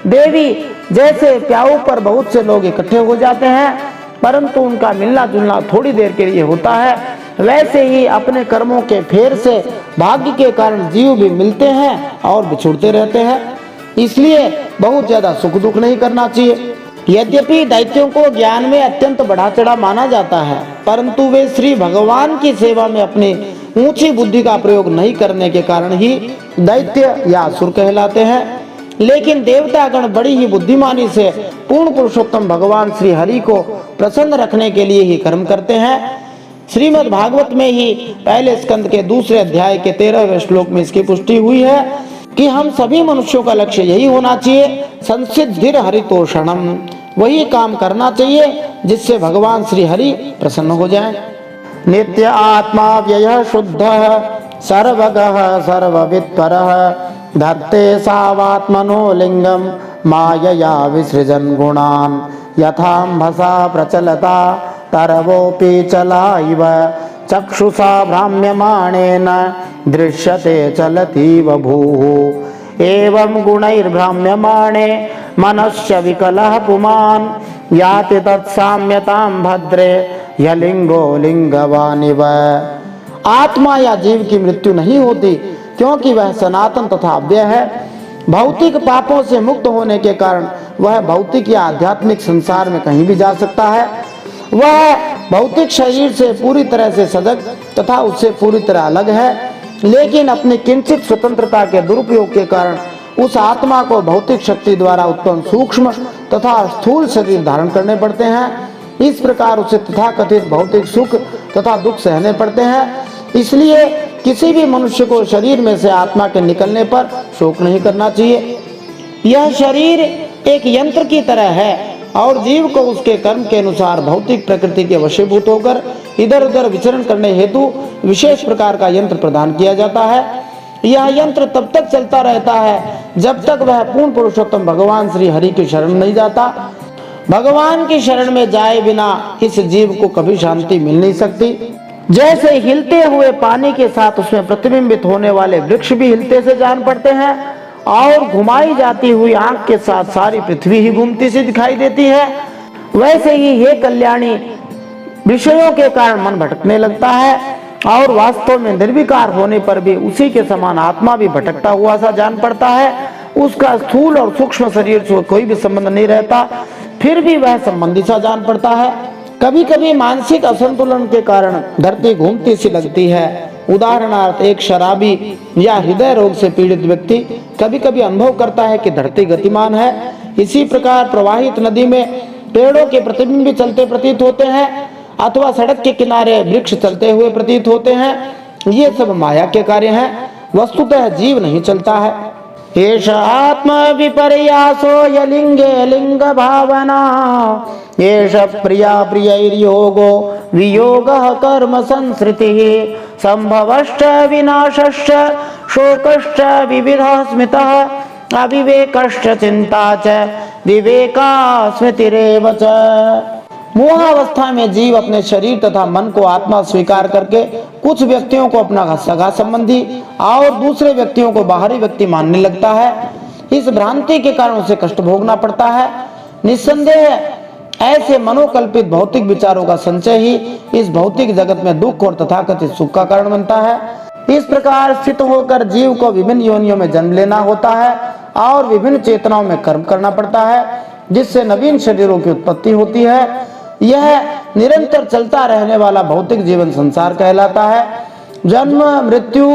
देवी, जैसे प्याऊ पर बहुत से लोग इकट्ठे हो जाते हैं परंतु उनका मिलना जुलना थोड़ी देर के लिए होता है, वैसे ही अपने कर्मों के फेर से भाग्य के कारण जीव भी मिलते हैं और बिछुड़ते रहते हैं। इसलिए बहुत ज्यादा सुख दुख नहीं करना चाहिए। यद्यपि दैत्यों को ज्ञान में अत्यंत बढ़ा चढ़ा माना जाता है परंतु वे श्री भगवान की सेवा में अपनी ऊंची बुद्धि का प्रयोग नहीं करने के कारण ही दैत्य या असुर कहलाते हैं। लेकिन देवतागण बड़ी ही बुद्धिमानी से पूर्ण पुरुषोत्तम भगवान श्री हरि को प्रसन्न रखने के लिए ही कर्म करते हैं। श्रीमद् भागवत में ही पहले स्कंद के दूसरे अध्याय के 13वें श्लोक में इसकी पुष्टि हुई है कि हम सभी मनुष्यों का लक्ष्य यही होना चाहिए, संसिद्धिर हरितोषणम, वही काम करना चाहिए जिससे भगवान श्री हरि प्रसन्न हो जाएं। नित्य आत्मा व्यय शुद्ध सर्वगः सर्ववित्परः धत्ते सावात्मनो लिंगम मायया विसृजन गुणान यथाम्भसा प्रचलता तरवोपि चला इव चक्षुषा भ्राम्यमाणेन दृश्यते चलतीव भूः एवं गुणैर्भ्राम्यमाणे मनस्य विकलः पुमान् याति तत्साम्यतां भद्रे यलिंगो लिंगवानिव। आत्मा या जीव की मृत्यु नहीं होती क्योंकि वह सनातन तथा अव्यय है। भौतिक पापों से मुक्त होने के कारण वह भौतिक या आध्यात्मिक संसार में कहीं भी जा सकता है। वह भौतिक शरीर से पूरी तरह से सजग तथा उससे पूरी तरह अलग है, लेकिन अपनी किंचित स्वतंत्रता के दुरुपयोग के कारण उस आत्मा को भौतिक शक्ति द्वारा उत्पन्न सूक्ष्म तथा स्थूल शरीर धारण करने पड़ते हैं। इस प्रकार उसे तथाकथित भौतिक सुख तथा दुख सहने पड़ते हैं। इसलिए किसी भी मनुष्य को शरीर में से आत्मा के निकलने पर शोक नहीं करना चाहिए। यह शरीर एक यंत्र की तरह है और जीव को उसके कर्म के अनुसार भौतिक प्रकृति के वशीभूत होकर इधर उधर विचरण करने हेतु विशेष प्रकार का यंत्र प्रदान किया जाता है। यह यंत्र तब तक चलता रहता है जब तक वह पूर्ण पुरुषोत्तम भगवान श्री हरि की शरण नहीं जाता। भगवान की शरण में जाए बिना इस जीव को कभी शांति मिल नहीं सकती। जैसे हिलते हुए पानी के साथ उसमें प्रतिबिंबित होने वाले वृक्ष भी हिलते से जान पड़ते हैं और घुमाई जाती हुई आंख के साथ सारी पृथ्वी ही घूमती सी दिखाई देती है, वैसे ही हे कल्याणी, विषयों के कारण मन भटकने लगता है और वास्तव में निर्विकार होने पर भी उसी के समान आत्मा भी भटकता हुआ सा जान पड़ता है। उसका स्थूल और सूक्ष्म शरीर से कोई भी संबंध नहीं रहता, फिर भी वह संबंधी सा जान पड़ता है। कभी कभी मानसिक असंतुलन के कारण धरती घूमती सी लगती है। उदाहरणार्थ, एक शराबी या हृदय रोग से पीड़ित व्यक्ति कभी कभी अनुभव करता है कि धरती गतिमान है। इसी प्रकार प्रवाहित नदी में पेड़ों के प्रतिबिंब चलते प्रतीत होते हैं अथवा सड़क के किनारे वृक्ष चलते हुए प्रतीत होते हैं। ये सब माया के कार्य हैं, वस्तुतः जीव नहीं चलता है। एष आत्म विपर्यासो यलिंगे लिंग भावना एष प्रिया प्रियैर्योगो वियोगः कर्म संसृतिः संभवश्च विनाशश्च शोकश्च विविधः स्मितः अविवेकश्च चिंता च विवेका स्मृतिरेव च। मोहावस्था में जीव अपने शरीर तथा मन को आत्मा स्वीकार करके कुछ व्यक्तियों को अपना सगा संबंधी और दूसरे व्यक्तियों को बाहरी व्यक्ति मानने लगता है। इस भ्रांति के कारण उसे कष्ट भोगना पड़ता है। निस्संदेह ऐसे मनोकल्पित भौतिक विचारों का संचय ही इस भौतिक जगत में दुख और तथाकथित सुख का कारण बनता है। इस प्रकार स्थित होकर जीव को विभिन्न योनियों में जन्म लेना होता है और विभिन्न चेतनाओं में कर्म करना पड़ता है, जिससे नवीन शरीरों की उत्पत्ति होती है। यह निरंतर चलता रहने वाला भौतिक जीवन संसार कहलाता है। जन्म, मृत्यु,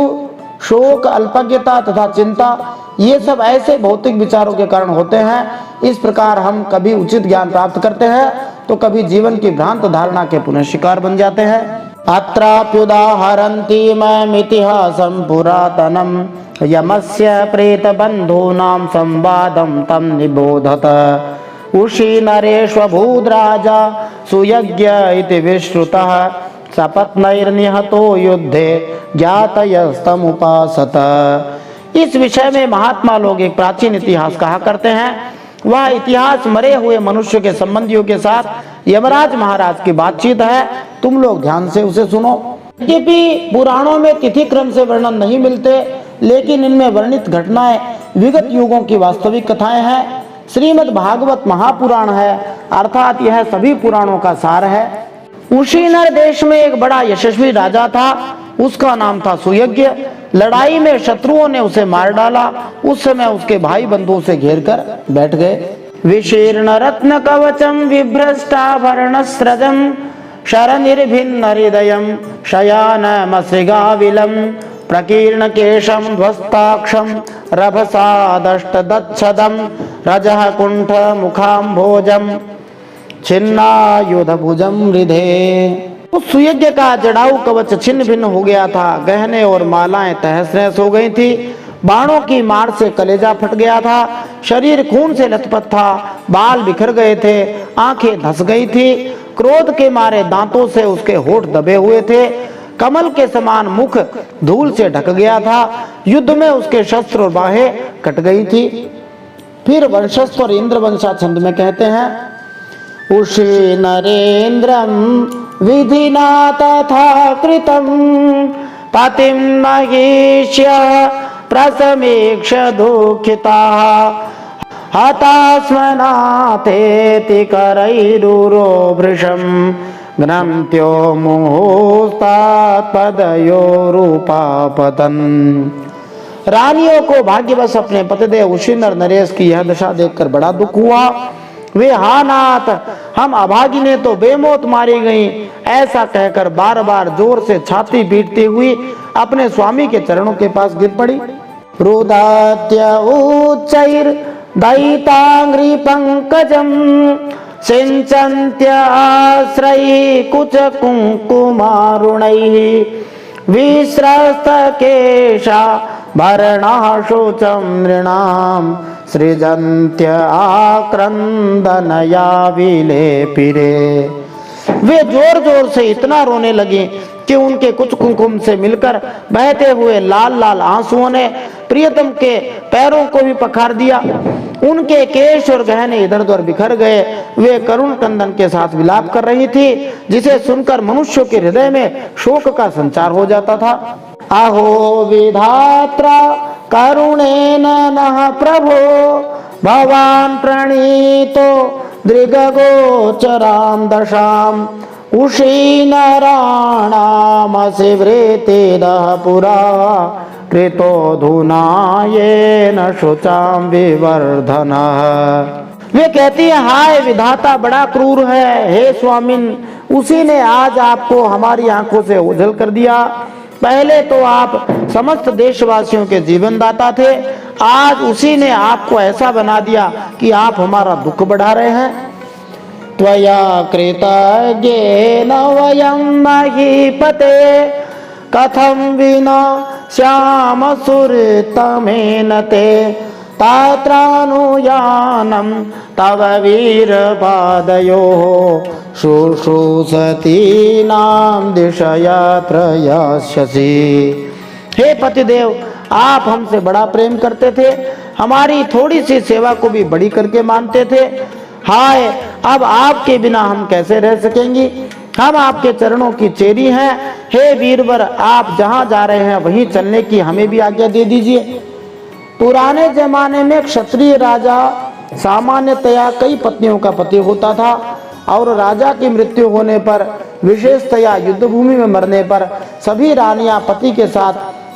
शोक, अल्पज्ञता तथा चिंता, ये सब ऐसे भौतिक विचारों के कारण होते हैं। इस प्रकार हम कभी उचित ज्ञान प्राप्त करते हैं तो कभी जीवन की भ्रांत धारणा के पुनः शिकार बन जाते हैं। अत्राप्युदाहरन्ति ममितिहासं पुरातनं यमस्य प्रेतबन्धूनां संवादं तं निबोधत। उषी नरेष्वभूद्राजा सुयज्ञ इति विश्रुतः सपत्नैर्निहतो युद्धे ज्ञातयस्तमुपासत। इस विषय में महात्मा लोग एक प्राचीन इतिहास कहा करते हैं। वह इतिहास मरे हुए मनुष्य के संबंधियों के साथ यमराज महाराज की बातचीत है। तुम लोग ध्यान से उसे सुनो। यद्यपि पुराणों में तिथि क्रम से वर्णन नहीं मिलते, लेकिन इनमें वर्णित घटनाएं विगत युगों की वास्तविक कथाएं हैं। श्रीमद् भागवत महापुराण है, अर्थात यह सभी पुराणों का सार है। उशीनर देश में एक बड़ा यशस्वी राजा था, उसका नाम था सुयज्ञ। लड़ाई में शत्रुओं ने उसे मार डाला। उस समय उसके भाई बंधुओं से घेर कर बैठ गए। विशीर्ण रत्न कवचम विभ्रष्टाभरण स्रजम शरनिर्भिन्न हृदयम शयानमसृगाविलम प्रकीर्ण केशम ध्वस्ताक्षम रभसादष्टदच्छदम रजः कुंठ मुखाम्भोजम छिन्नायुध भुजम हृदे। उस सुयज्ञ का जड़ाऊ कवच छिन्न भिन्न हो गया था। गहने और मालाएं तहस नहस हो गई थी। बाणों की मार से कलेजा फट गया था। शरीर खून से लथपथ था। बाल बिखर गए थे। आंखें धस गई थी। क्रोध के मारे दांतों से उसके होठ दबे हुए थे। कमल के समान मुख धूल से ढक गया था। युद्ध में उसके शस्त्र और बाहें कट गई थी। फिर वंशस्थ और इंद्रवंशा छंद में कहते हैं, उषे नरेन्द्रम विधिना तथा कृतम पतिं महेश्य प्रसमीक्ष दुःखिताः हतास्मनाथेति करैरुरो भृशं ग्रन्थ्यो मुहुस्तात् पदयोरुपापतन्। रानियों को भाग्यवश अपने पतिदेव उशीनर नरेश की यह दशा देखकर बड़ा दुख हुआ। वे हा नाथ, हम अभागिने तो बेमौत मारी गईं, ऐसा कहकर बार बार जोर से छाती पीटती हुई अपने स्वामी के चरणों के पास गिर पड़ी। रुदात्य उच्चैर दैतांग्री पंकजम सिंचन्त्य आश्रयी कुच कुंकुमारुणैः विस्रस्त केशा भरणः शोचं नृणां सृजन्त्य आक्रंदनया विलेपिरे। वे जोर जोर से इतना रोने लगे कि उनके कुछ कुंकुम से मिलकर बहते हुए लाल लाल आंसुओं ने प्रियतम के पैरों को भी पखार दिया। उनके केश और गहने इधर उधर बिखर गए। वे करुण क्रंदन के साथ विलाप कर रही थी, जिसे सुनकर मनुष्यों के हृदय में शोक का संचार हो जाता था। अहो विधात्रा करुणेन नः प्रभो भवान् प्रणीतो दृगगोचरां दशाम् उशीनराणामसि वृत्तिदः पुरा कृतोऽधुना येन शुचां विवर्धनः। वे कहती है, हाय विधाता बड़ा क्रूर है। हे स्वामिन, उसी ने आज आपको हमारी आंखों से ओझल कर दिया। पहले तो आप समस्त देशवासियों के जीवन दाता थे, आज उसी ने आपको ऐसा बना दिया कि आप हमारा दुख बढ़ा रहे हैं। त्वया कृतज्ञेन वयं महीपते कथं विना श्याम सुरतमेन ते तात्रानुयानं तव वीरपादयोः शुश्रूषतीनां दिशया प्रयास्यसि। हे पतिदेव, आप हमसे बड़ा प्रेम करते थे, हमारी थोड़ी सी सेवा को भी बड़ी करके मानते थे। हाय, अब आपके बिना हम कैसे रह सकेंगे? हम आपके चरणों की चेरी हैं। हे वीरवर, आप जहां जा रहे हैं वहीं चलने की हमें भी आज्ञा दे दीजिए। पुराने जमाने में क्षत्रिय राजा सामान्यतया कई पत्नियों का पति होता था और राजा की मृत्यु होने पर, विशेषतया युद्ध भूमि में मरने पर, सभी रानियां पति के साथ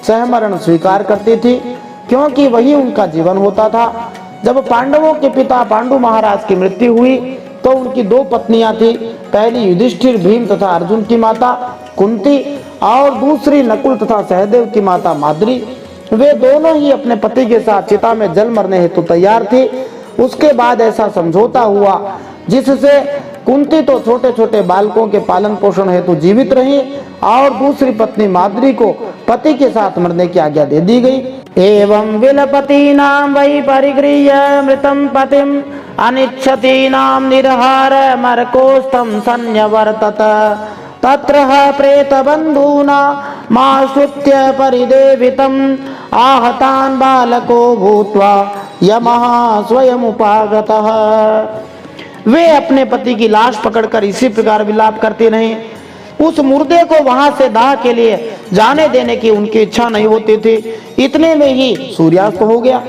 सहमरण स्वीकार करती थी, क्योंकि वही उनका जीवन होता था। जब पांडवों के पिता पांडु महाराज की मृत्यु हुई तो उनकी दो पत्नियां थी। पहली युधिष्ठिर भीम तथा अर्जुन की माता कुंती और दूसरी नकुल तथा सहदेव की माता माद्री। वे दोनों ही अपने पति के साथ चिता में जल मरने हेतु तैयार थी। उसके बाद ऐसा समझौता हुआ जिससे कुंती तो छोटे छोटे बालकों के पालन पोषण हेतु जीवित रही और दूसरी पत्नी माद्री को पति के साथ मरने की आज्ञा दे दी गई। एवं विलपतीनां वै परिगृह्य मृतं पतिम् अनिच्छतीनां निर्हार मर्कोस्थं सन्यवर्तत तत्र प्रेतबन्धूना माश्रुत्य परिदेवितम् आहतान् बालको भूत्वा यमः स्वयमुपागतः। वे अपने पति की लाश पकड़कर इसी प्रकार विलाप करती रहीं। उस मुर्दे को वहां से दाह के लिए जाने देने की उनकी इच्छा नहीं होती थी। इतने में ही सूर्यास्त हो गया।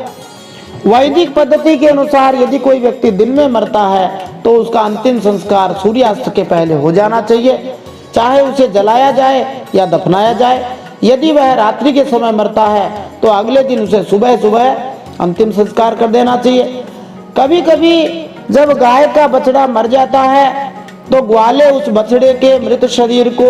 वैदिक पद्धति के अनुसार यदि कोई व्यक्ति दिन में मरता है तो उसका अंतिम संस्कार सूर्यास्त के पहले हो जाना चाहिए, चाहे उसे जलाया जाए या दफनाया जाए। यदि वह रात्रि के समय मरता है तो अगले दिन उसे सुबह सुबह अंतिम संस्कार कर देना चाहिए। कभी कभी जब गाय का बछड़ा मर जाता है तो ग्वाले उस बछड़े के मृत शरीर को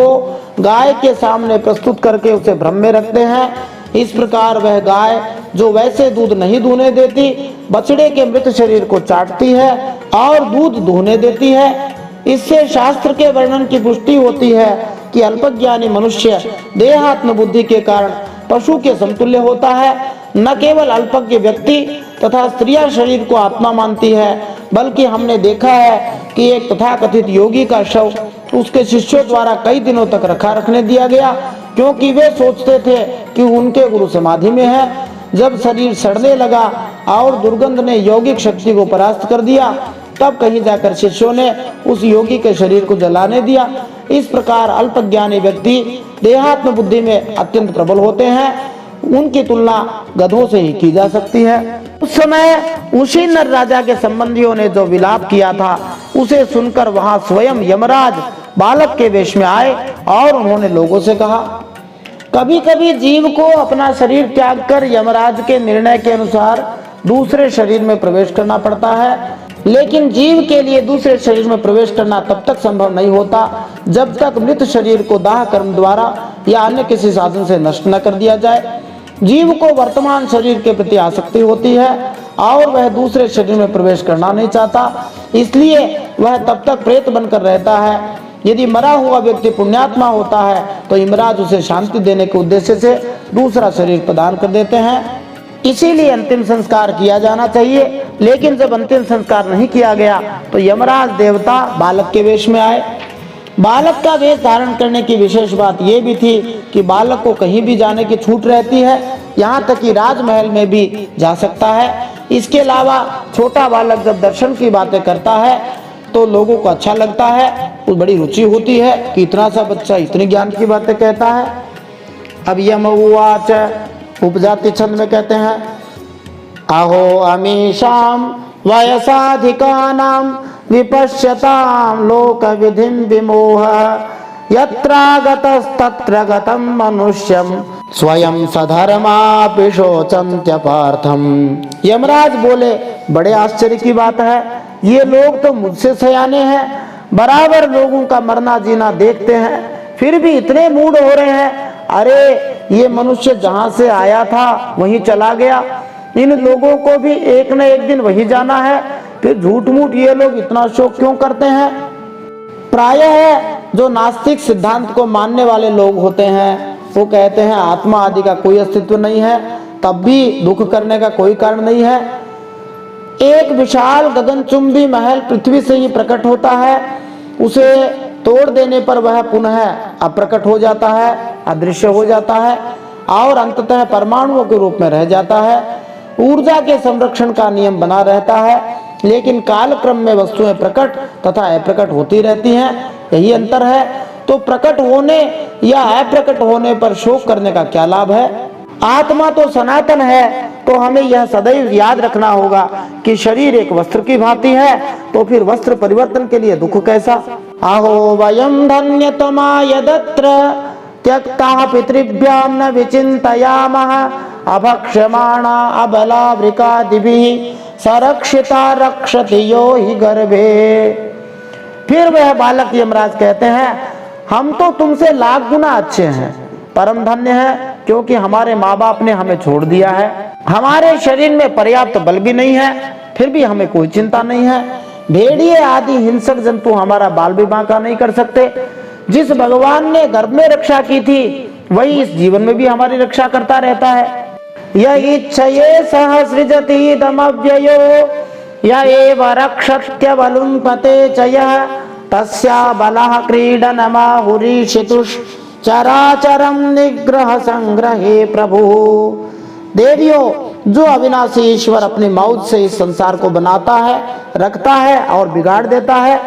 गाय के सामने प्रस्तुत करके उसे भ्रम में रखते हैं। इस प्रकार वह गाय जो वैसे दूध नहीं दूहने देती, बछड़े के मृत शरीर को चाटती है और दूध दूहने देती है। इससे शास्त्र के वर्णन की पुष्टि होती है कि अल्पज्ञानी मनुष्य देहात्म बुद्धि के कारण पशु के समतुल्य होता है। न केवल अल्पज्ञ व्यक्ति तथा स्त्रियां शरीर को आत्मा मानती है, बल्कि हमने देखा है कि एक तथाकथित योगी का शव उसके शिष्यों द्वारा कई दिनों तक रखने दिया गया, क्योंकि वे सोचते थे कि उनके गुरु समाधि में है। जब शरीर सड़ने लगा और दुर्गंध ने यौगिक शक्ति को परास्त कर दिया, तब कहीं जाकर शिष्यों ने उस योगी के शरीर को जलाने दिया। इस प्रकार अल्पज्ञानी व्यक्ति देहात्म बुद्धि में अत्यंत प्रबल होते हैं। उनकी तुलना गधों से ही की जा सकती है। उस समय उसी नर राजा के संबंधियों ने जो विलाप किया था, उसे सुनकर वहां स्वयं यमराज बालक के वेश में आए और उन्होंने लोगों से कहा। कभी कभी जीव को अपना शरीर त्याग कर यमराज के निर्णय के अनुसार दूसरे शरीर में प्रवेश करना पड़ता है, लेकिन जीव के लिए दूसरे शरीर में प्रवेश करना तब तक संभव नहीं होता जब तक मृत शरीर को दाह कर्म द्वारा या अन्य किसी साधन से नष्ट न कर दिया जाए। जीव को वर्तमान शरीर के प्रति आसक्ति होती है और वह दूसरे शरीर में प्रवेश करना नहीं चाहता, इसलिए वह तब तक प्रेत बनकर रहता है। यदि मरा हुआ व्यक्ति पुण्यात्मा होता है तो यमराज उसे शांति देने के उद्देश्य से दूसरा शरीर प्रदान कर देते हैं। इसीलिए अंतिम संस्कार किया जाना चाहिए। लेकिन जब अंतिम संस्कार नहीं किया गया तो यमराज देवता बालक के वेश में आए। बालक का वेश धारण करने की विशेष बात यह भी थी कि बालक को कहीं भी जाने की छूट रहती है, यहाँ तक कि राजमहल में भी जा सकता है। इसके अलावा छोटा बालक जब दर्शन की बातें करता है तो लोगों को अच्छा लगता है, तो बड़ी रुचि होती है कि इतना सा बच्चा इतने ज्ञान की बातें कहता है। अब यम उवाच उपजाति छंद में कहते हैं, अहो अमीशाम वयसाधिकानां विपश्यतां लोक विधिं विमोह यत्रागतस्तत्र गतं मनुष्यं स्वयं सधर्मापि शोचन्त्यपार्थम। यमराज बोले, बड़े आश्चर्य की बात है, ये लोग तो मुझसे सयाने हैं, बराबर लोगों का मरना जीना देखते हैं, फिर भी इतने मूढ़ हो रहे हैं। अरे ये मनुष्य जहां से आया था वहीं चला गया, इन लोगों को भी एक न एक दिन वहीं जाना है, फिर झूठ मूठ ये लोग इतना शोक क्यों करते हैं। प्रायः जो नास्तिक सिद्धांत को मानने वाले लोग होते हैं वो कहते हैं आत्मा आदि का कोई अस्तित्व नहीं है, तब भी दुख करने का कोई कारण नहीं है। एक विशाल गगनचुंबी महल पृथ्वी से ही प्रकट होता है, उसे तोड़ देने पर वह पुनः अप्रकट हो जाता है, अदृश्य हो जाता है और अंततः परमाणुओं के रूप में रह जाता है। ऊर्जा के संरक्षण का नियम बना रहता है, लेकिन काल क्रम में वस्तुएं प्रकट तथा अप्रकट होती रहती हैं, यही अंतर है। तो प्रकट होने या अप्रकट होने पर शोक करने का क्या लाभ है। आत्मा तो सनातन है, तो हमें यह सदैव याद रखना होगा कि शरीर एक वस्त्र की भांति है, तो फिर वस्त्र परिवर्तन के लिए दुख कैसा। आहो वयम धन्यतमा यदत्र त्यक्ता पितृभ्यां न विचिन्तयामः अभक्ष्यमाणा अबला वृकादिभिः सरक्षिता रक्षति यो हि गर्भे। फिर वह बालक यमराज कहते हैं, हम तो तुमसे लाख गुना अच्छे हैं, परम धन्य है, क्योंकि हमारे माँ बाप ने हमें छोड़ दिया है, हमारे शरीर में पर्याप्त बल भी नहीं है, फिर भी हमें कोई चिंता नहीं है, भेड़िए आदि हिंसक जंतु हमारा बाल भी बांका नहीं कर सकते। जिस भगवान ने गर्भ में रक्षा की थी वही इस जीवन में भी हमारी रक्षा करता रहता है। यह इच्छये सह सृजति दमव्ययो य एव रक्षत्य बलुंपते च यः तस्या बलः क्रीडनमाहुरीशितुश् चराचरम निग्रह संग्रहे प्रभु। देवियों, जो अविनाशी ईश्वर अपनी मौज से इस संसार को बनाता है, रखता है और बिगाड़ देता है,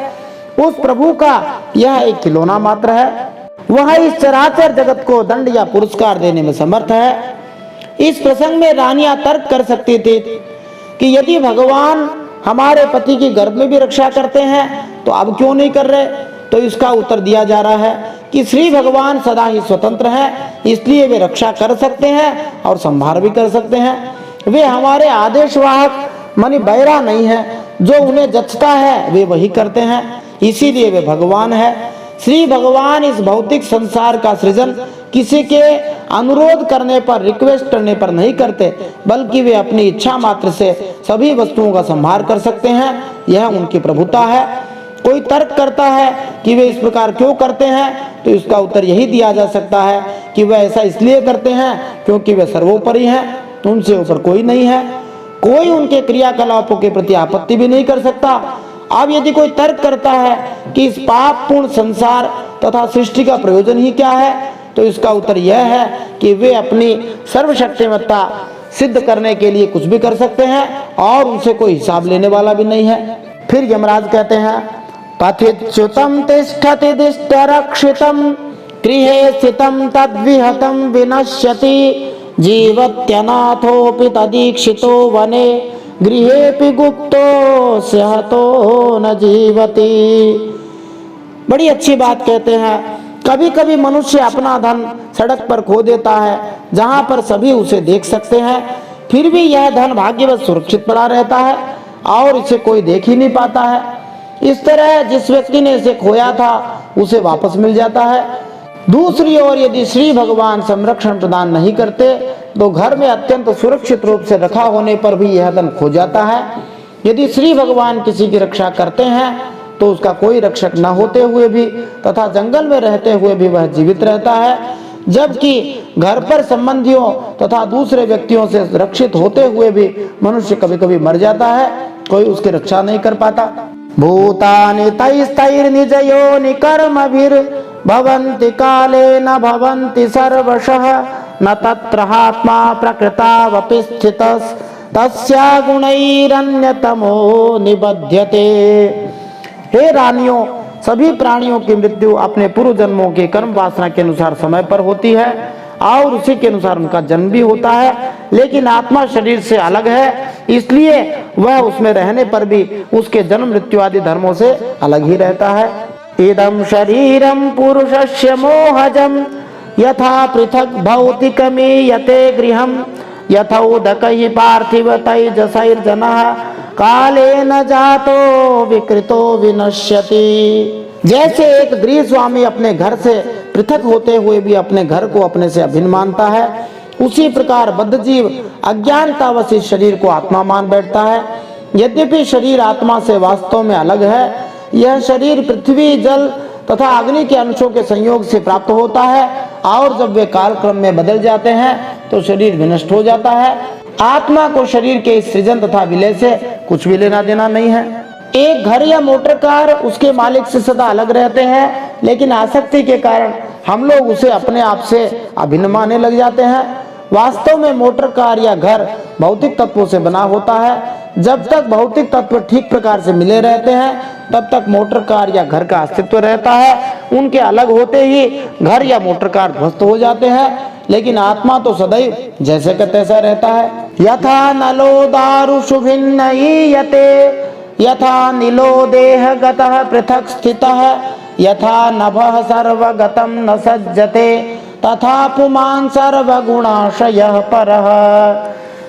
उस प्रभु का यह एक खिलौना मात्र है। वह इस चराचर जगत को दंड या पुरस्कार देने में समर्थ है। इस प्रसंग में रानियां तर्क कर सकती थी कि यदि भगवान हमारे पति की गर्भ में भी रक्षा करते हैं तो अब क्यों नहीं कर रहे। तो इसका उत्तर दिया जा रहा है कि श्री भगवान सदा ही स्वतंत्र हैं, इसलिए वे रक्षा कर सकते हैं और संहार भी कर सकते हैं। वे हमारे आदेशवाहक मानी बैरा नहीं है, जो उन्हें जचता है वे वही करते हैं, इसीलिए वे भगवान है। श्री भगवान इस भौतिक संसार का सृजन किसी के अनुरोध करने पर, रिक्वेस्ट करने पर नहीं करते, बल्कि वे अपनी इच्छा मात्र से सभी वस्तुओं का संहार कर सकते हैं। यह उनकी प्रभुता है। कोई तर्क करता है कि वे इस प्रकार क्यों करते हैं, तो इसका उत्तर यही दिया जा सकता है कि वे ऐसा इसलिए करते हैं क्योंकि वे सर्वोपरि हैं, उनसे ऊपर कोई नहीं है। कोई उनके क्रियाकलापों के प्रति आपत्ति भी नहीं कर सकता। अब यदि कोई तर्क करता है कि इस पापपूर्ण संसार तथा सृष्टि का प्रयोजन ही क्या है, तो इसका उत्तर यह है कि वे अपनी सर्वशक्तिमत्ता सिद्ध करने के लिए कुछ भी कर सकते हैं और उनसे कोई हिसाब लेने वाला भी नहीं है। फिर यमराज कहते हैं, पथिच्युतम तिष्ठति दिष्टरक्षितम गृहे स्थितम तद्विहतम विनश्यति जीवत्यनाथोऽपि तदीक्षितो वने गृहेऽपि गुप्तो स्यहतो न जीवति। बड़ी अच्छी बात कहते हैं। कभी कभी मनुष्य अपना धन सड़क पर खो देता है, जहां पर सभी उसे देख सकते हैं, फिर भी यह धन भाग्यवश सुरक्षित पड़ा रहता है और इसे कोई देख ही नहीं पाता है। इस तरह जिस व्यक्ति ने इसे खोया था उसे वापस मिल जाता है। दूसरी ओर यदि श्री भगवान संरक्षण प्रदान नहीं करते तो घर में अत्यंत सुरक्षित रूप से रखा होने पर भी यह धन खो जाता है। यदि श्री भगवान किसी की रक्षा करते हैं तो उसका कोई रक्षक न होते हुए भी तथा जंगल में रहते हुए भी वह जीवित रहता है, जबकि घर पर संबंधियों तथा दूसरे व्यक्तियों से रक्षित होते हुए भी मनुष्य कभी कभी मर जाता है, कोई उसकी रक्षा नहीं कर पाता। भूतानि तैस्तैर्निजयोनि कर्मभिर्भवन्ति काले न भवन्ति सर्वशः न तत्र आत्मा प्रकृतावपि स्थितस् तस्या गुणैरन्यतमो निबध्यते। हे रानियों, सभी प्राणियों की मृत्यु अपने पूर्व जन्मों के कर्म वासना के अनुसार समय पर होती है और उसी के अनुसार उनका जन्म भी होता है, लेकिन आत्मा शरीर से अलग है, इसलिए वह उसमें रहने पर भी उसके जन्म मृत्यु आदि धर्मों से अलग ही रहता है। इदं शरीरं पुरुषस्य मोहजं यथा पृथक भौतिकमीयते गृहं यथोदकैः पार्थिव तैजसैर्जनः कालेन जातो विकृतो विनश्यति। जैसे एक गृह स्वामी अपने घर से पृथक होते हुए भी अपने घर को अपने से अभिन्न मानता है, उसी प्रकार बद्ध जीव अज्ञानतावश इस शरीर को आत्मा मान बैठता है। यद्यपि शरीर आत्मा से वास्तव में अलग है, यह शरीर पृथ्वी, जल तथा अग्नि के अंशों के संयोग से प्राप्त होता है और जब वे कालक्रम में बदल जाते हैं तो शरीर विनष्ट हो जाता है। आत्मा को शरीर के इस सृजन तथा विलय से कुछ भी लेना देना नहीं है। एक घर या मोटर कार उसके मालिक से सदा अलग रहते हैं, लेकिन आसक्ति के कारण हम लोग उसे अपने आप से अभिन्न मानने लग जाते हैं। वास्तव में मोटर कार या घर भौतिक तत्वों से बना होता है। जब तक भौतिक तत्व ठीक प्रकार से मिले रहते हैं तब तक मोटर कार या घर का अस्तित्व रहता है। उनके अलग होते ही घर या मोटर कार ध्वस्त हो जाते हैं, लेकिन आत्मा तो सदैव जैसे का तैसा रहता है। यथा नलो दारुषु भिन्नयते यथा नीलो देह गतः पृथक स्थितः यथा नभः सर्वगतं न सज्जते तथा पुमान् सर्वगुणाशयः परः।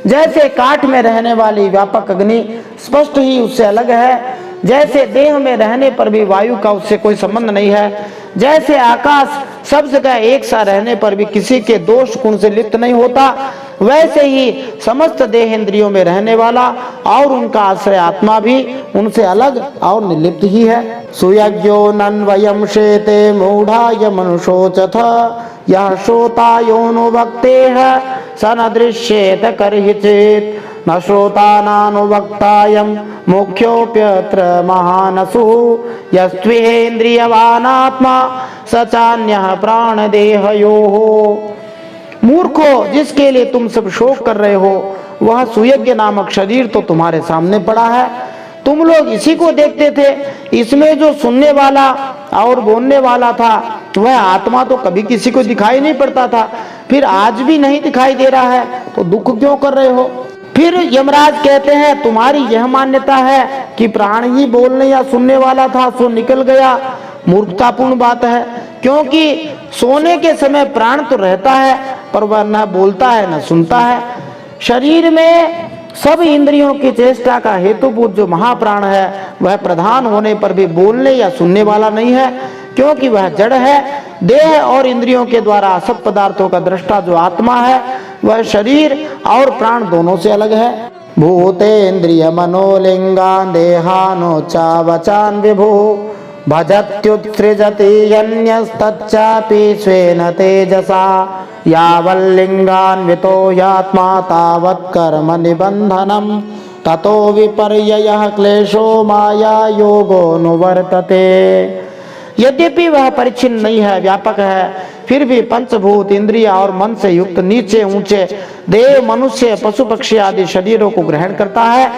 जैसे काठ में रहने वाली व्यापक अग्नि स्पष्ट ही उससे अलग है, जैसे देह में रहने पर भी वायु का उससे कोई संबंध नहीं है, जैसे आकाश सब जगह एक सा रहने पर भी किसी के दोष गुण से लिप्त नहीं होता, वैसे ही समस्त देह इंद्रियों में रहने वाला और उनका आश्रय आत्मा भी उनसे अलग और निर्लिप्त ही है। सुयज्ञो नन्वयं शेते मूढ़ाय मनुषोचथ यह श्रोता योनो भक्तेः स न दृश्येत कर्हिचित् न श्रोता नानुवक्तायं मुख्योऽप्यत्र महानसु यस्त्वेन्द्रियवानात्मा स चान्यः प्राणदेहयोः। मूर्खो, जिसके लिए तुम सब शोक कर रहे हो वह सुयज्ञ नामक शरीर तो तुम्हारे सामने पड़ा है। तुम लोग इसी को देखते थे। इसमें जो सुनने वाला और बोलने वाला था वह आत्मा तो कभी किसी को दिखाई नहीं पड़ता था, फिर आज भी नहीं दिखाई दे रहा है, तो दुख क्यों कर रहे हो? फिर यमराज कहते हैं तुम्हारी यह मान्यता है कि प्राण ही बोलने या सुनने वाला था सो निकल गया। मूर्खतापूर्ण बात है, क्योंकि सोने के समय प्राण तो रहता है पर वह न बोलता है न सुनता है। शरीर में सब इंद्रियों की चेष्टा का हेतुभूत जो महाप्राण है वह प्रधान होने पर भी बोलने या सुनने वाला नहीं है, क्योंकि वह जड़ है। देह और इंद्रियों के द्वारा सब पदार्थों का दृष्टा जो आत्मा है वह शरीर और प्राण दोनों से अलग है। भूतेन्द्रिय मनोलिंगान देहानोचावचान विभु भजत्युत्सृजति यन्यस्तच्चापि स्वेन तेजसा यावल्लिंगान्वितो यात्मा तावत् कर्म निबंधनम ततो विपर्ययः क्लेशो माया योगोऽनुवर्तते। यद्यपि वह परिच्छिन्न नहीं है, व्यापक है, फिर भी पंचभूत इंद्रिय और मन से युक्त नीचे ऊंचे देव, मनुष्य, पशु पक्षी आदि शरीरों को ग्रहण करता है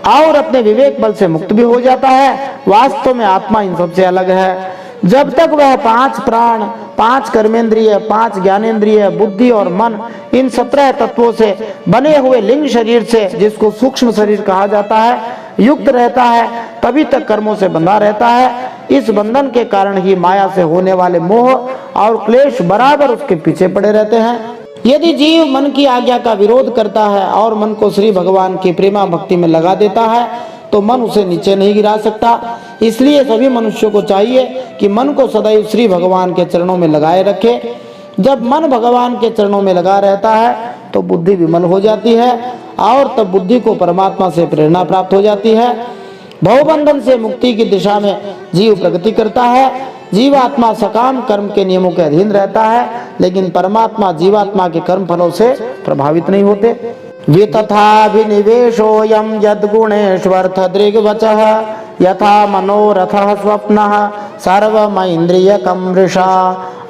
और अपने विवेक बल से मुक्त भी हो जाता है। वास्तव में आत्मा इन सबसे अलग है। जब तक वह 5 प्राण, 5 कर्मेंद्रिय, 5 ज्ञानेंद्रिय, बुद्धि और मन, इन 17 तत्वों से बने हुए लिंग शरीर से, जिसको सूक्ष्म शरीर कहा जाता है, युक्त रहता है, तभी तक कर्मों से बंधा रहता है। इस बंधन के कारण ही माया से होने वाले मोह और क्लेश बराबर उसके पीछे पड़े रहते हैं। यदि जीव मन की आज्ञा का विरोध करता है और मन को श्री भगवान की प्रेमा भक्ति में लगा देता है तो मन उसे नीचे नहीं गिरा सकता। इसलिए सभी मनुष्यों को चाहिए कि मन को सदैव श्री भगवान के चरणों में लगाए रखे। जब मन भगवान के चरणों में लगा रहता है तो बुद्धि विमल हो जाती है और तब बुद्धि को परमात्मा से प्रेरणा प्राप्त हो जाती है। भवबंधन से मुक्ति की दिशा में जीव प्रगति करता है। जीवात्मा सकाम कर्म के नियमों के अधीन रहता है, लेकिन परमात्मा जीवात्मा के कर्म फलों से प्रभावित नहीं होते। वितथाभिनिवेशोऽयं यद्गुणेष्वर्थ दृग्वचः यथा मनोरथः स्वप्नः सर्वमैन्द्रियकं मृषा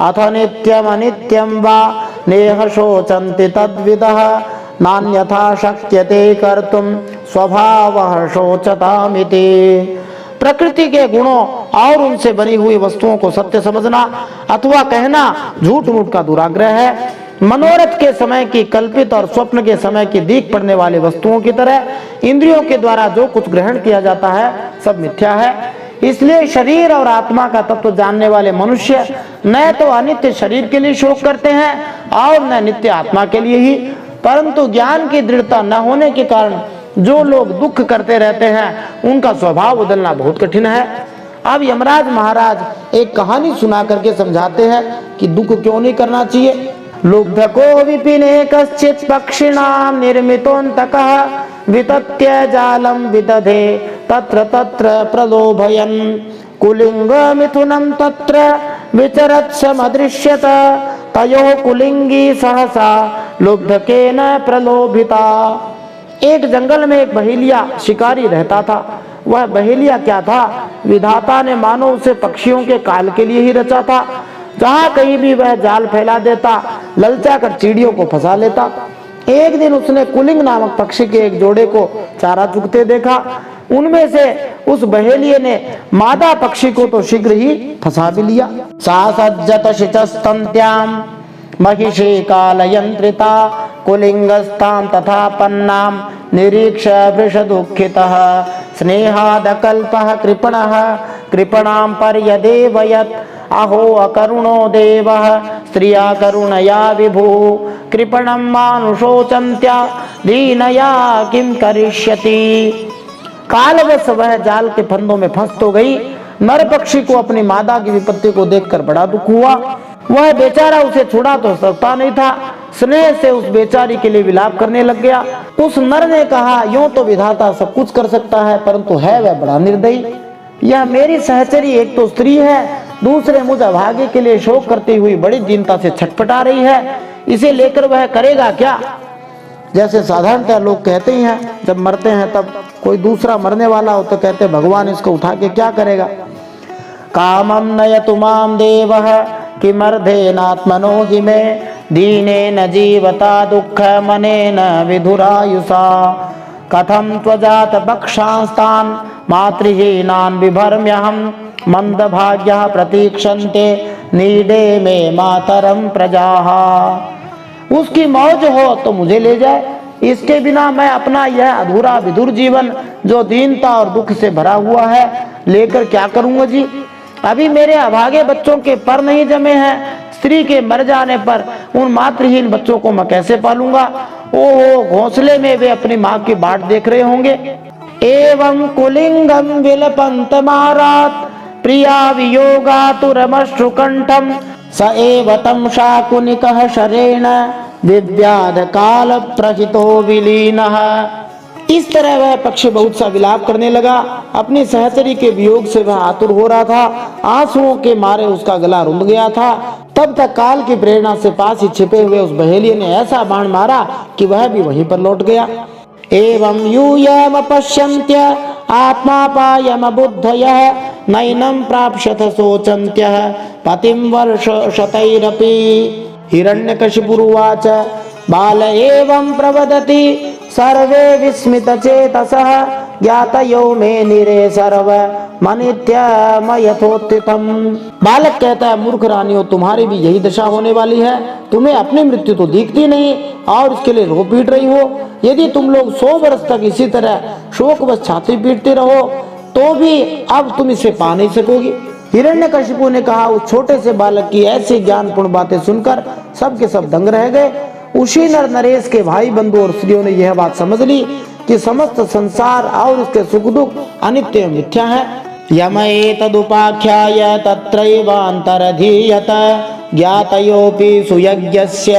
अथ नित्यमनित्यं वा नेह शोचन्ति तद्विदः नान्यथा शक्यते कर्तुं स्वभावः शोचतामिति। प्रकृति के गुणों और उनसे बनी हुई वस्तुओं को सत्य समझना अथवा कहना झूठ मूठ का दुराग्रह है। मनोरथ के समय की कल्पित और स्वप्न के समय की दीख पड़ने वाली वस्तुओं की तरह इंद्रियों के द्वारा जो कुछ ग्रहण किया जाता है सब मिथ्या है। इसलिए शरीर और आत्मा का तत्व जानने वाले मनुष्य न तो अनित्य शरीर के लिए शोक करते हैं और न नित्य आत्मा के लिए ही, परंतु ज्ञान की दृढ़ता न होने के कारण जो लोग दुख करते रहते हैं उनका स्वभाव बदलना बहुत कठिन है। अब यमराज महाराज एक कहानी सुना करके समझाते हैं कि दुख क्यों नहीं करना चाहिए। लुब्धको विपिने कश्चित् पक्षिणां निर्मितोऽन्तकः वितत्य जालं विदधे तत्र तत्र प्रलोभयन् कुलिंग मिथुनं तत्र विचरत्समदृश्यत तयोः कुलिंगी सहसा लुब्धकेन प्रलोभिता। एक जंगल में एक बहेलिया शिकारी रहता था। वह बहेलिया क्या था, विधाता ने मानो उसे पक्षियों के काल के लिए ही रचा था। जहाँ कहीं भी वह जाल फैला देता, ललचा कर चिड़ियों को फंसा लेता। एक दिन उसने कुलिंग नामक पक्षी के एक जोड़े को चारा चुगते देखा। उनमें से उस बहेलिये ने मादा पक्षी को तो शीघ्र ही फंसा भी लिया। सा सज्जत शिचस्तंत्याम महिषी कालयंत्रिता कुलिंगस्तां तथा पन्नां निरीक्ष वृष दुःखितः स्नेहादकल्पः कृपणः कृपणां पर्यदेवयत् अहो अकरुणो देवः स्त्रिया करुणया विभुः कृपणं मानुषोचन्त्या दीनया किं करिष्यति। कालवश वह जाल के फंदों में फंस तो गई। नर पक्षी को अपनी मादा की विपत्ति को देखकर बड़ा दुख हुआ। वह बेचारा उसे छुड़ा तो सकता नहीं था, स्नेह से उस बेचारी के लिए विलाप करने लग गया। उस नर ने कहा, यूं तो विधाता सब कुछ कर सकता है, परंतु है वह बड़ा निर्दयी। यह मेरी सहचरी एक तो स्त्री है, दूसरे मुझ अभागे के लिए शोक करती हुई बड़ी दीनता से छटपटा रही है। इसे लेकर वह करेगा क्या? जैसे साधारणतः लोग कहते ही हैं, जब मरते हैं तब कोई दूसरा मरने वाला हो तो कहते भगवान इसको उठा के क्या करेगा। कामं नयतु मां देवः किमर्थेनात्मनो हि मे दीनेन जीवता दुःखमनेन विधुरायुषा कथं त्वजात भक्षांस्तान् मातृहीनान् बिभर्म्यहं मंदभाग्यः प्रतीक्षन्ते नीडे मे मातरं प्रजाः। उसकी मौज हो तो मुझे ले जाए, इसके बिना मैं अपना यह अधूरा विधुर जीवन जो दीनता और दुख से भरा हुआ है लेकर क्या करूंगा जी। अभी मेरे अभागे बच्चों के पर नहीं जमे हैं, स्त्री के मर जाने पर उन मातृहीन बच्चों को मैं कैसे पालूंगा। ओहो, घोंसले में वे अपनी माँ की बाट देख रहे होंगे। एवं कुलिंगम विलपंत मारात प्रिया वियोगातुरमश्रु कंठम स एव तं शाकुनिकः शरेण विव्याध काल प्रहितो विलीनः। इस तरह वह पक्षी बहुत सा विलाप करने लगा। अपनी सहचरी के वियोग से वह आतुर हो रहा था, आंसुओं के मारे उसका गला रुंध गया था। तब तक काल की प्रेरणा से पास ही छिपे हुए उस बहेलिये ने ऐसा बाण मारा कि वह भी वहीं पर लौट गया। एवं यूयम पश्यन्त्य आत्मापायम बुद्धयः नैनं प्राप्स्यथ शोचन्त्यः पतिं वर्षशतैरपि। हिरण्यकशिपुरुवाच बाल एवं प्रवदति सर्वे विस्मितचेतसः ज्ञातयो मे निरे सर्व मनित्यमयथोत्थितम्। बालक कहता है, मूर्ख रानियों, तुम्हारी भी यही दशा होने वाली है। तुम्हें अपनी मृत्यु तो दिखती नहीं और इसके लिए रो पीट रही हो। यदि तुम लोग 100 वर्ष तक इसी तरह शोकवश छाती पीटते रहो तो भी अब तुम इसे पा नहीं सकोगी। हिरण्यकशिपु ने कहा। उस छोटे से बालक की ऐसी ज्ञानपूर्ण बातें सुनकर सब के सब दंग रह गए। उसी नर नरेश के भाई बंधु और स्त्रियों ने यह बात समझ ली कि समस्त संसार और उसके सुख दुख अनित्य मिथ्या है। यमएतदुपाख्याय तत्रैवान्तरधीयत ज्ञातयोऽपि सुयज्ञस्य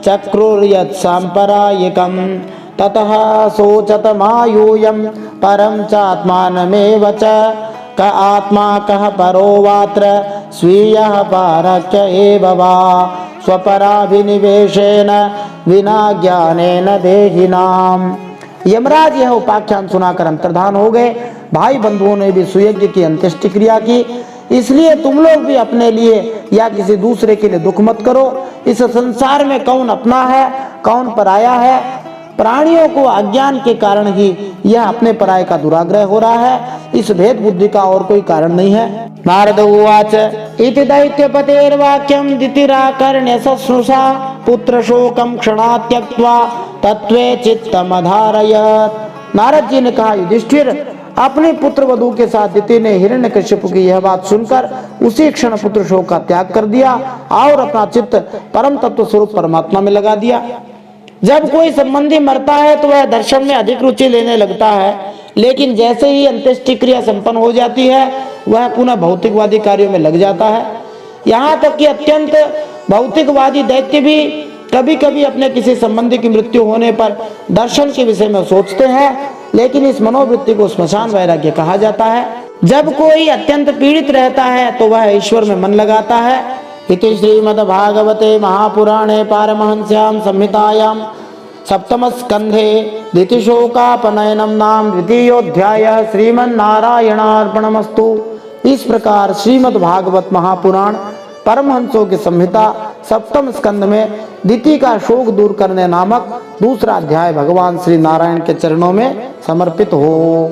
चक्रुर्यत् सांपरायिकम् ततः शोचतमायूयं परं चात्मानमेव च क आत्मा कः परो वात्र स्वीयः पारक्य एव वा स्वपराभिनिवेशेन विना ज्ञानेन देहिनाम्। यमराज यह उपाख्यान सुनाकर अंतर्धान हो गए। भाई बंधुओं ने भी सुयज्ञ की अंत्येष्टि क्रिया की। इसलिए तुम लोग भी अपने लिए या किसी दूसरे के लिए दुख मत करो। इस संसार में कौन अपना है कौन पराया है, प्राणियों को अज्ञान के कारण ही यह अपने पराये का दुराग्रह हो रहा है। इस भेद बुद्धि का और कोई कारण नहीं है। नारद उवाच इति दैत्यपतेर्वाक्यं दितिराकर्ण्य सश्रुषा पुत्र शोकं क्षणात् त्यक्त्वा तत्वे चित्तमधारयत्। नारद जी ने कहा, युधिष्ठिर, अपने पुत्र वधू के साथ दिति ने हिरण्यकशिपु की यह बात सुनकर उसी क्षण पुत्र शोक का त्याग कर दिया और अपना चित्त परम तत्व स्वरूप परमात्मा में लगा दिया। जब कोई संबंधी मरता है तो वह दर्शन में अधिक रुचि लेने लगता है, लेकिन जैसे ही अंत्येष्टि क्रिया संपन्न हो जाती है वह पुनः भौतिकवादी कार्यों में लग जाता है। यहाँ तक कि अत्यंत भौतिकवादी दैत्य भी कभी कभी अपने किसी संबंधी की मृत्यु होने पर दर्शन के विषय में सोचते हैं, लेकिन इस मनोवृत्ति को श्मशान वैराग्य कहा जाता है। जब कोई अत्यंत पीड़ित रहता है तो वह ईश्वर में मन लगाता है। इति श्रीमद्भागवते महापुराणे पारमहंस्यां संहितायां सप्तम स्कंधे दितिशोकापनयनम नाम द्वितीयोऽध्यायः। श्रीमन्नारायणार्पणमस्तु। इस प्रकार श्रीमद्भागवत महापुराण परमहंसों की संहिता सप्तम स्कंध में दिति का शोक दूर करने नामक दूसरा अध्याय भगवान श्री नारायण के चरणों में समर्पित हो।